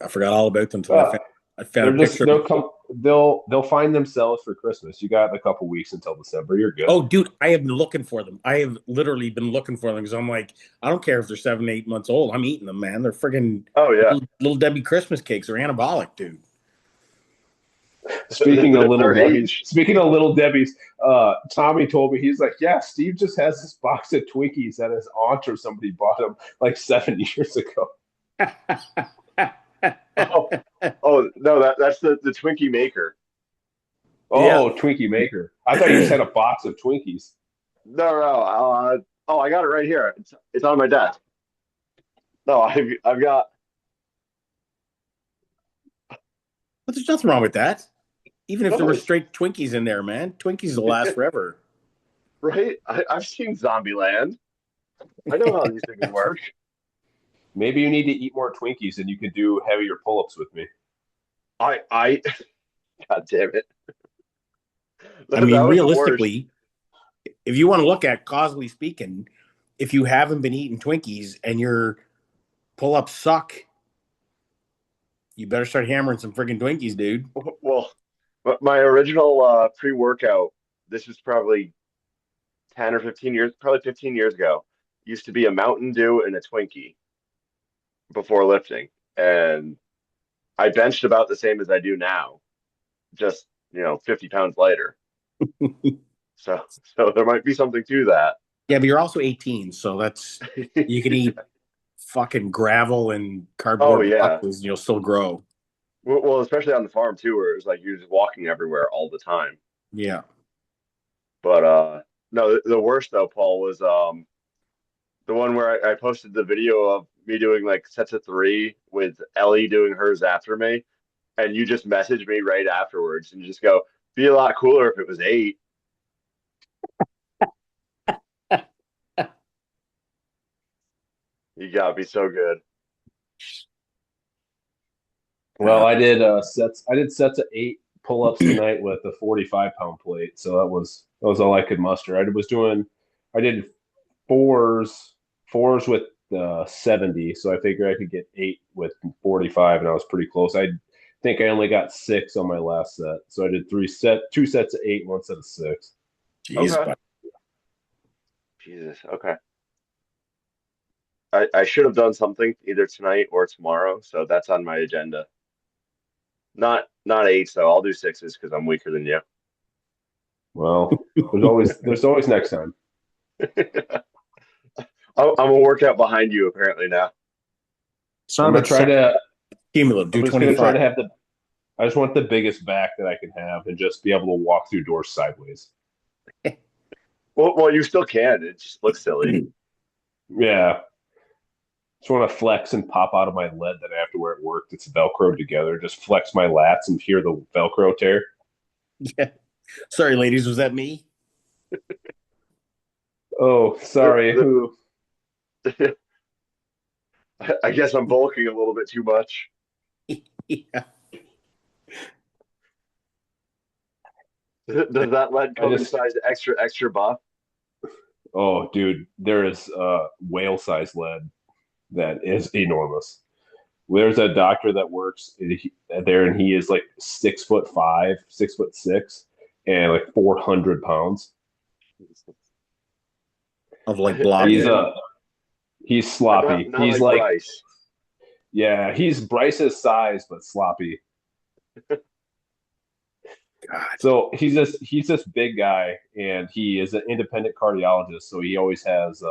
I forgot all about them until Uh, I found a they're just picture. they'll find themselves for Christmas. You got a couple weeks until December. You're good. Oh, dude, I have been looking for them. I have literally been looking for them because I'm like, I don't care if they're 7, 8 months old. I'm eating them, man. They're friggin' Oh yeah, little Debbie Christmas cakes. They're anabolic, dude. Speaking of little they're Debbie's, aged. Tommy told me he's like, yeah, Steve just has this box of Twinkies that his aunt or somebody bought him like 7 years ago. Oh, oh no, that's the Twinkie maker. Yeah. Oh, Twinkie maker. I thought you just had a box of Twinkies. No, no. Oh, I got it right here. It's on my desk. No, I've got But there's nothing wrong with that. Even if there no, were straight Twinkies in there, man. Twinkies will last forever. right. I've seen Zombieland. I know how these things work. Maybe you need to eat more Twinkies and you can do heavier pull-ups with me. I God damn it. I That mean, was the worst. realistically, if you want to look at causally speaking, if you haven't been eating Twinkies and your pull-ups suck, you better start hammering some freaking Twinkies, dude. Well, but my original pre-workout, this was probably 10 or 15 years, probably 15 years ago, used to be a Mountain Dew and a Twinkie before lifting. And I benched about the same as I do now, just, 50 pounds lighter. So, so there might be something to that. Yeah, but you're also 18, so that's you can eat fucking gravel and Oh cardboard yeah. boxes, and you'll still grow. Well, especially on the farm too, where it's like you're just walking everywhere all the time. Yeah. But no, the worst though, Paul, was the one where I posted the video of me doing like sets of three with Ellie doing hers after me, and you just messaged me right afterwards and you just go, "Be a lot cooler if it was 8." You gotta be so good. Well, I did sets. I did sets of 8 pull-ups tonight with a 45-pound plate. So that was all I could muster. I did fours with 70. So I figured I could get 8 with 45, and I was pretty close. I think I only got 6 on my last set. So I did 2 sets of 8, 1 set of 6. Jeez, Okay. but Jesus. Okay. I should have done something either tonight or tomorrow, so that's on my agenda. Not 8, so I'll do 6s because I'm weaker than you. Well, there's always next time. I'm a workout behind you apparently now. it's not I'm gonna about try to. cumulative. Do I'm just gonna try 25. to have the. I just want the biggest back that I can have, and just be able to walk through doors sideways. Well, you still can. It just looks silly. Yeah, just want to flex and pop out of my lead that I have to wear at work. That's Velcroed together. Just flex my lats and hear the Velcro tear. Yeah. Sorry, ladies, was that me? Oh, sorry. The- Who? I guess I'm bulking a little bit too much. Yeah. Does that lead I come in just. size extra buff? Oh, dude, there is whale-sized lead that is enormous. There's a doctor that works there, and he is like 6'5", 6'6", and like 400 pounds. Of like blob. He's And he's sloppy. not He's like like, Bryce. yeah, he's Bryce's size but sloppy. God. So he's this big guy, and he is an independent cardiologist. So he always has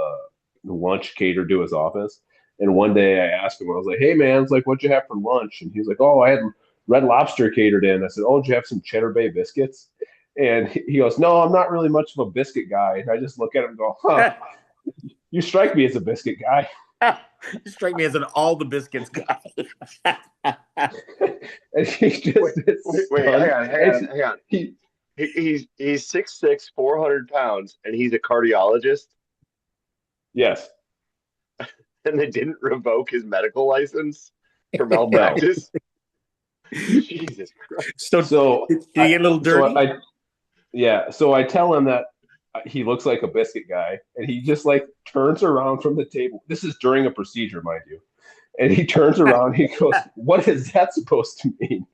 lunch catered to his office. And one day I asked him, I was like, "Hey man, it's like, what'd you have for lunch?" And he was like, "Oh, I had Red Lobster catered in." I said, "Oh, did you have some Cheddar Bay biscuits?" And he goes, "No, I'm not really much of a biscuit guy." And I just look at him and go, "Huh, you strike me as a biscuit guy." You strike me as an all the biscuits guy. And he just Wait, hang on. He, He's 6'6", 400 pounds, and he's a cardiologist, yes, and they didn't revoke his medical license for no. malpractice. Jesus Christ. So did he get a little dirty? So I tell him that he looks like a biscuit guy, and he just like turns around from the table. This is during a procedure, mind you. And he turns around, he goes, "What is that supposed to mean?"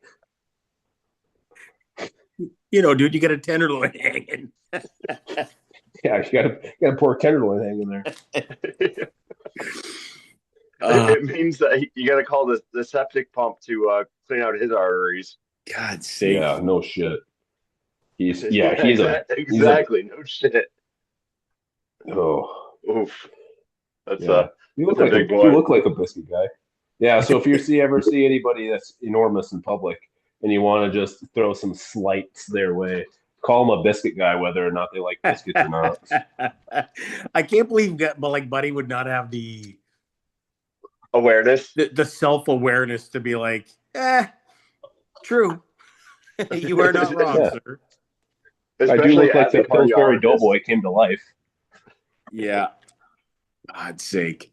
Dude, you got a tenderloin hanging. Yeah, you gotta pour tenderloin hanging there. It means that you got to call the septic pump to clean out his arteries. God's sake. Yeah, no shit. He's exactly. No shit. Oh, Oof. That's yeah. a big boy. You look like a biscuit guy. Yeah. So if you ever see anybody that's enormous in public, and you want to just throw some slights their way, call them a biscuit guy, whether or not they like biscuits or not. I can't believe that, but like Buddy would not have the Awareness. the self-awareness to be like, true. You are not wrong, Yeah. sir. I do look like the Pillsbury Doughboy came to life. Yeah. God's sake.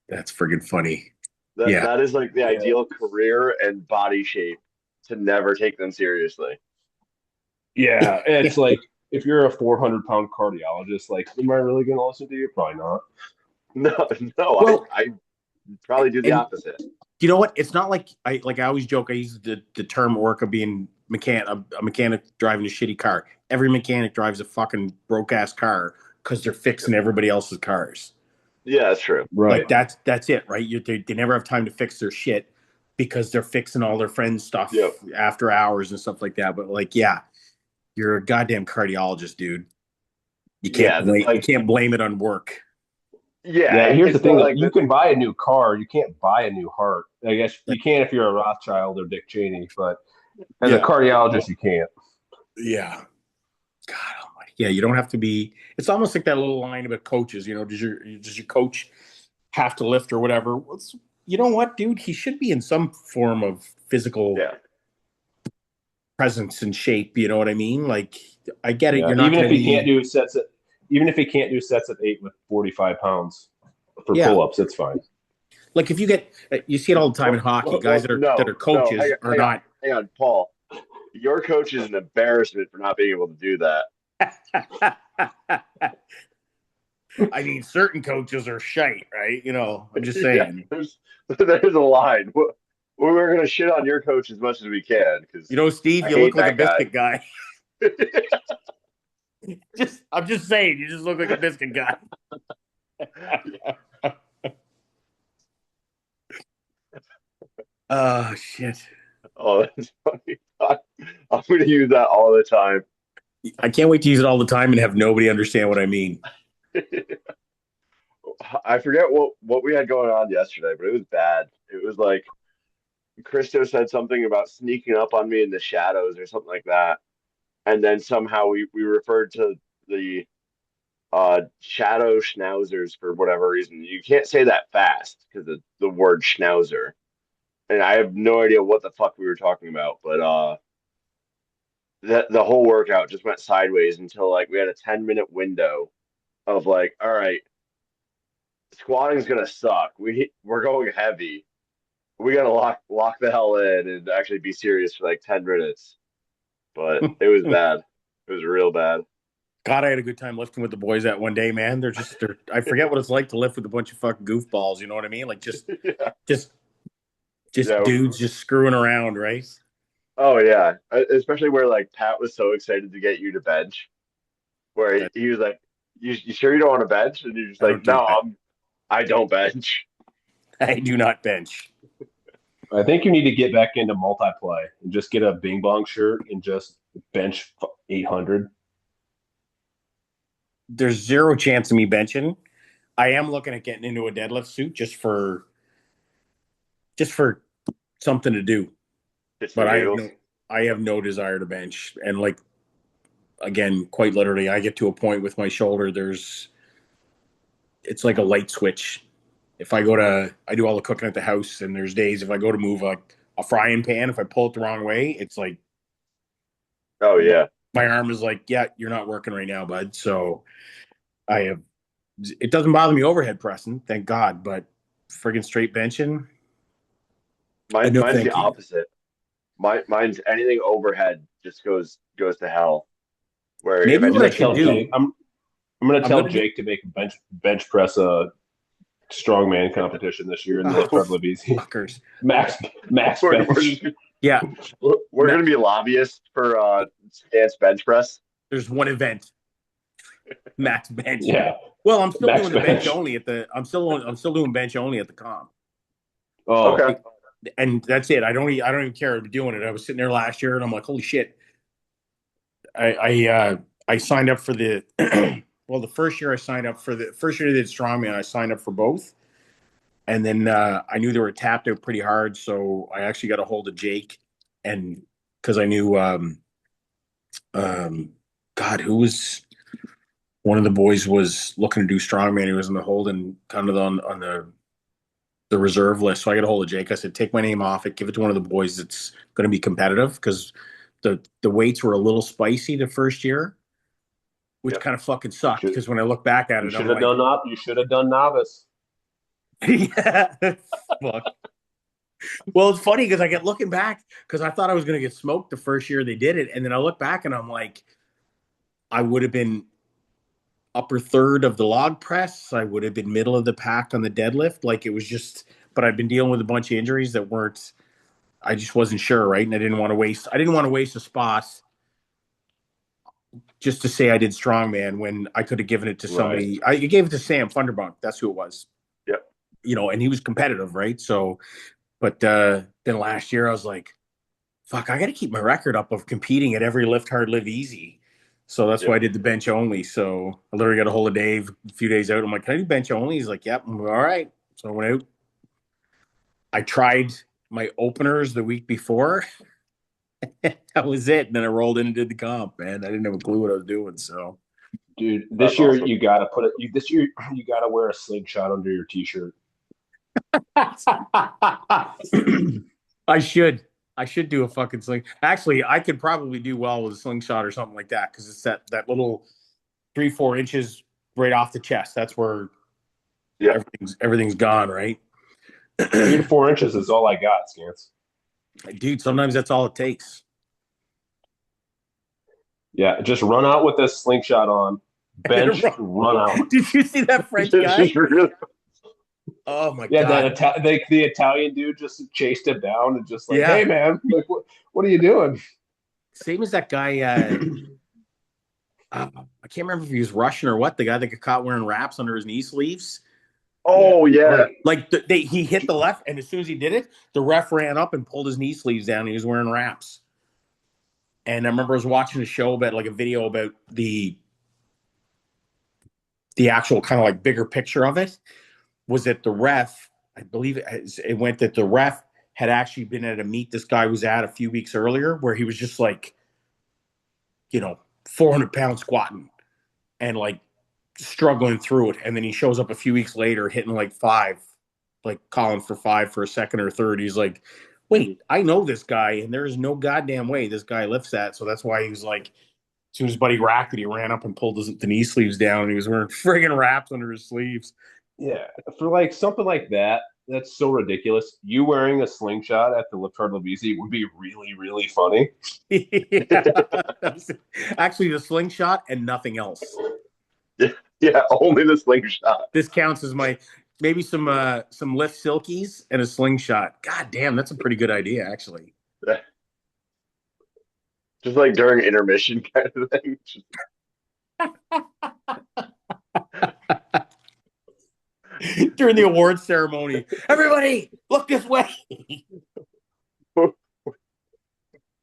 That's friggin' funny. That is like the ideal career and body shape to never take them seriously. Yeah, it's like if you're a 400-pound cardiologist, like, am I really going to listen to you? Probably not. No. Well, I probably do the opposite. You know what? It's not like I always joke. I use the term orca being a mechanic driving a shitty car. Every mechanic drives a fucking broke ass car because they're fixing everybody else's cars. Yeah, that's true. Right. Like that's it, right? They never have time to fix their shit because they're fixing all their friends' stuff after hours and stuff like that. But like, yeah, you're a goddamn cardiologist, dude. You can't blame it on work. Yeah, Yeah, here's the it's thing not though. like You that. can buy a new car. You can't buy a new heart. I guess you can if you're a Rothschild or Dick Cheney, but as a Yeah. cardiologist, you can't. Yeah. God almighty. Yeah, you don't have to be. It's almost like that little line about coaches. Does your coach have to lift or whatever? You know what, dude? He should be in some form of physical Yeah, presence and shape. You know what I mean? Like, I get it. Yeah, You're not going to be. even if he can't do sets at 8 with 45 pounds for Yeah. pull-ups, it's fine. Like if you see it all the time in hockey. Guys that are no, no. coaches are not. Hang on, Paul. Your coach is an embarrassment for not being able to do that. I mean, certain coaches are shite, right? I'm just Yeah, saying. there's a line. We're gonna shit on your coach as much as we can because Steve, I you look hate like a that guy. biscuit guy. I'm just saying, you just look like a biscuit guy. Oh shit! Oh, that's funny. I'm gonna use that all the time. I can't wait to use it all the time and have nobody understand what I mean. I forget what we had going on yesterday, but it was bad. It was like Christo said something about sneaking up on me in the shadows or something like that, and then somehow we referred to the shadow schnauzers for whatever reason. You can't say that fast because of the word schnauzer, and I have no idea what the fuck we were talking about, but the whole workout just went sideways until like we had a 10-minute window of like, all right, squatting's gonna suck. We're going heavy. We gotta lock the hell in and actually be serious for like 10 minutes. But it was bad. It was real bad. God, I had a good time lifting with the boys that one day, man. I forget what it's like to lift with a bunch of fucking goofballs. You know what I mean? Like Yeah. just, just Yeah. dudes just screwing around, right? Oh yeah. Especially where like Pat was so excited to get you to bench, where That he was like, you sure you don't want to bench? And you're just I like, don't do no, that. I don't bench. I do not bench. I think you need to get back into multiply and just get a Bing Bong shirt and just bench 800. There's zero chance of me benching. I am looking at getting into a deadlift suit just for something to do. Just for But giggles. I have no desire to bench. And like again, quite literally, I get to a point with my shoulder. It's like a light switch. If I do all the cooking at the house, and there's days if I go to move a frying pan, if I pull it the wrong way, it's like Oh yeah. my arm is like, yeah, you're not working right now, bud. So I have. It doesn't bother me overhead pressing, thank God, but friggin' straight benching, no, Mine's the thank you. opposite. Mine's anything overhead just goes to hell. Where if Maybe I I'm what I gonna just should tell do, Jake. I'm gonna I'm tell gonna do. Jake to make a bench press a strongman competition this year in the lift Oh, hard live easy. fuckers. Max we're bench. just Yeah, we're gonna be lobbyists for Scants bench press. there's one event, max bench. Yeah, Well, I'm still max doing the bench bench. only at the. I'm still doing bench only at the comp, Oh, Okay. and that's it. I don't even care about doing it. I was sitting there last year, and I'm like, holy shit. I signed up for the. Well, the first year I did strongman. I signed up for both, and then I knew they were tapped out pretty hard, so I actually got a hold of Jake, and because I knew, um, God, who was one of the boys was looking to do strongman. He was in the holding kind of on the reserve list. So I got a hold of Jake. I said, take my name off it, give it to one of the boys that's going to be competitive because the weights were a little spicy the first year, which Yep. kind of fucking you sucked should because when I look back at you it, should I'm have like, done not. You should have done novice. yeah, fuck. Well, it's funny because I get looking back because I thought I was going to get smoked the first year they did it, and then I look back and I'm like, I would have been upper third of the log press. I would have been middle of the pack on the deadlift. Like it was just, but I've been dealing with a bunch of injuries that weren't. I just wasn't sure, right? And I didn't want to waste. I didn't want to waste a spot just to say I did strongman when I could have given it to Right. somebody. I gave it to Sam Thunderbunk. That's who it was. Yep. And he was competitive, right? So, but then last year I was like, fuck, I got to keep my record up of competing at every lift hard, live easy. So that's why I did the bench only. So I literally got a hold of Dave a few days out. I'm like, can I do bench only? He's like, yep. I'm like, all right. So I went out. I tried my openers the week before. That was it. And then I rolled in and did the comp, man. I didn't have a clue what I was doing. So, Dude, That's this year awesome. you gotta put it. This year you gotta wear a slingshot under your t-shirt. I should. I should do a fucking sling. Actually, I could probably do well with a slingshot or something like that because it's that little 3-4 inches right off the chest. That's where Yeah. everything's gone, right? 3 to 4 inches is all I got, Scants. Dude, sometimes that's all it takes. Yeah, just run out with this slingshot on, bench, run out. Did you see that French guy? Oh my Yeah, god! the Italian dude just chased him down and just like, Yeah. hey man, like what are you doing? Same as that guy. I can't remember if he was Russian or what. The guy that got caught wearing wraps under his knee sleeves. Oh yeah. Like he hit the left, and as soon as he did it, the ref ran up and pulled his knee sleeves down. And he was wearing wraps. And I remember I was watching a show about like a video about the actual kind of like bigger picture of it. Was that the ref? I believe it went that the ref had actually been at a meet this guy was at a few weeks earlier, where he was just like, 400-pound squatting and like struggling through it, and then he shows up a few weeks later hitting like 5, like calling for 5 for a second or third. He's like, wait, I know this guy, and there's no goddamn way this guy lifts that. So that's why he was like, as soon as Buddy racked it, he ran up and pulled the knee sleeves down, and he was wearing friggin' wraps under his sleeves. Yeah, for like something like that, that's so ridiculous. You wearing a slingshot at the Lift Hard Live Easy would be really, really funny. Yeah. Actually, the slingshot and nothing else. Yeah, only the slingshot. This counts as maybe some lift silkies and a slingshot. God damn, that's a pretty good idea, actually. Just like during intermission kind of thing. During the awards ceremony, everybody look this way. Oh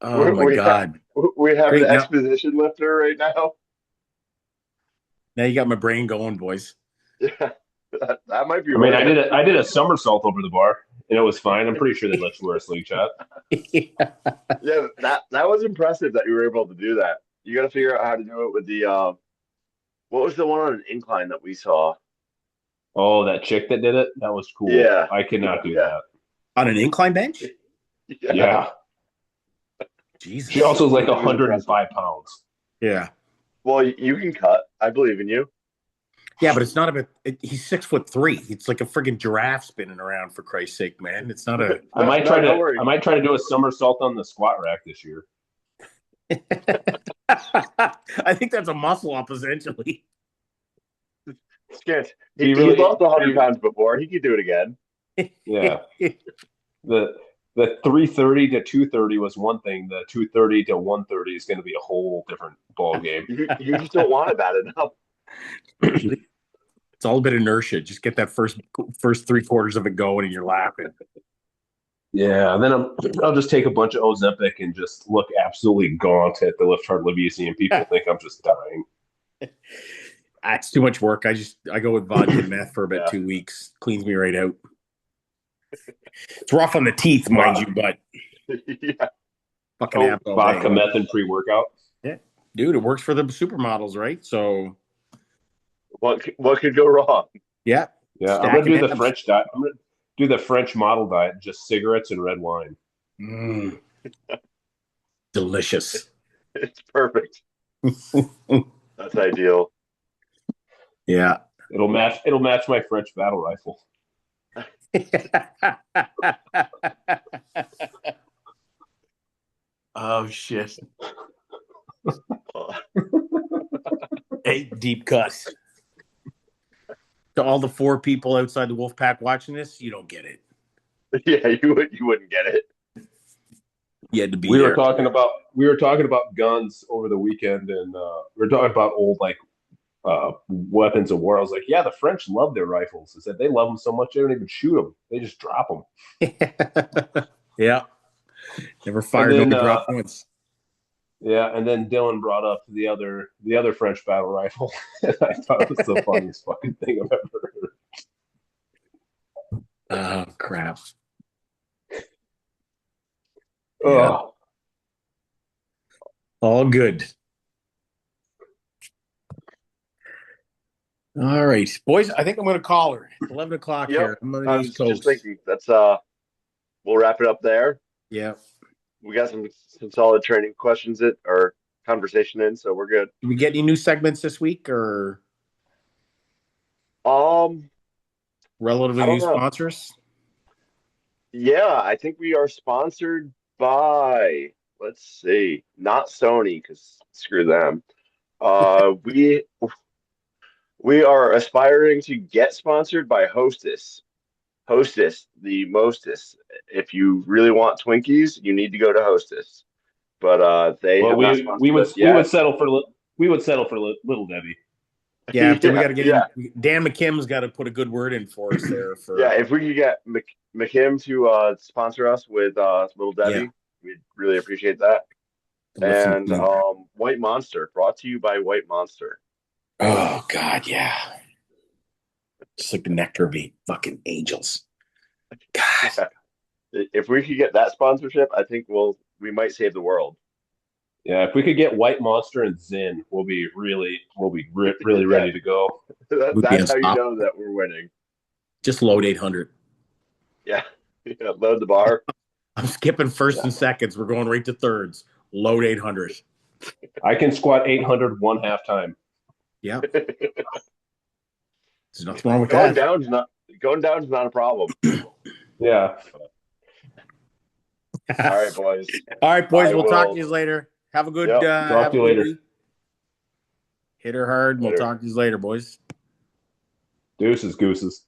my god! We have Great, an exposition lifter right now. Now you got my brain going, boys. Yeah, that might be. I mean, I did a somersault over the bar, and it was fine. I'm pretty sure they let you wear a slingshot. Yeah, that was impressive that you were able to do that. You got to figure out how to do it with the what was the one on an incline that we saw? Oh, that chick that did it? That was cool. Yeah. I cannot do that. On an incline bench? Yeah. Jesus. She also is like 105 pounds. Yeah. Well, you can cut. I believe in you. Yeah, but it's not about. He's 6'3". It's like a friggin' giraffe spinning around, for Christ's sake, man. It's not a. I might try to do a somersault on the squat rack this year. I think that's a muscle up essentially. Scants. He lost 100 pounds before. He could do it again. Yeah. The 330 to 230 was one thing. The 230 to 130 is going to be a whole different ball game. You just don't want it bad enough. It's all a bit of inertia. Just get that first 3/4 of it going, and you're laughing. Yeah, and then I'll just take a bunch of Ozempic and just look absolutely gaunt at the Lift Hard Live Easy, and people think I'm just dying. It's too much work. I go with vodka and meth for about 2 weeks. Cleans me right out. It's rough on the teeth, mind you, but yeah. Fucking vodka, meth, and pre-workout. Yeah, dude, it works for the supermodels, right? So what could go wrong? Yeah. I'm gonna do the French diet. I'm gonna do the French model diet, just cigarettes and red wine. Delicious. It's perfect. That's ideal. Yeah. It'll match my French battle rifle. Oh shit. Hey, deep cut. To all the 4 people outside the Wolfpac watching this, you don't get it. Yeah, you wouldn't get it. You had to be we there. were talking about guns over the weekend, and we were talking about old weapons of war. I was like, yeah, the French love their rifles. I said they love them so much they don't even shoot them; they just drop them. Yeah, never fired, no drop once. Yeah, and then Dylan brought up the other French battle rifle. And I thought it was the funniest fucking thing I've ever heard. Oh crap! Yeah, Oh, all good. All right, boys. I think I'm going to call her. It's 11 o'clock Yep. here. I'm on the I East was just Coast. thinking that's we'll wrap it up there. Yeah. We got some solid training questions that or conversation in, so we're good. Did we get any new segments this week or Um, relatively I don't new know. sponsors? Yeah, I think we are sponsored by, let's see, not Sony because screw them. Uh, we we are aspiring to get sponsored by Hostess. Hostess, the mostest. If you really want Twinkies, you need to go to Hostess. But they well, have not we sponsored would us yet. we would settle for Little Debbie. Yeah, then we Yeah, got to get yeah, in. Dan McKim's got to put a good word in for us there. yeah. For If we could get McKim to sponsor us with Little yeah, Debbie, we'd really appreciate that. the lifting. And White Monster, brought to you by White Monster. Oh God, yeah. Just like the nectar of fucking angels. God. Yeah. If we could get that sponsorship, I think we might save the world. Yeah, if we could get White Monster and Zin, really Yeah, ready to go. Would be that's how you unstoppable. know that we're winning. Just load 800. Yeah, yeah. Load the bar. I'm skipping first Yeah. and seconds. We're going right to thirds. Load 800. I can squat 800 1/2 time. Yeah. There's nothing wrong with Going that. down's not going down's not a problem. Yeah. All right, boys. All right, boys. I We'll talk to will. you later. Have a good Yep. Talk to you later. week. Hit her hard, and we'll Later. talk to you later, boys. Deuces, gooses.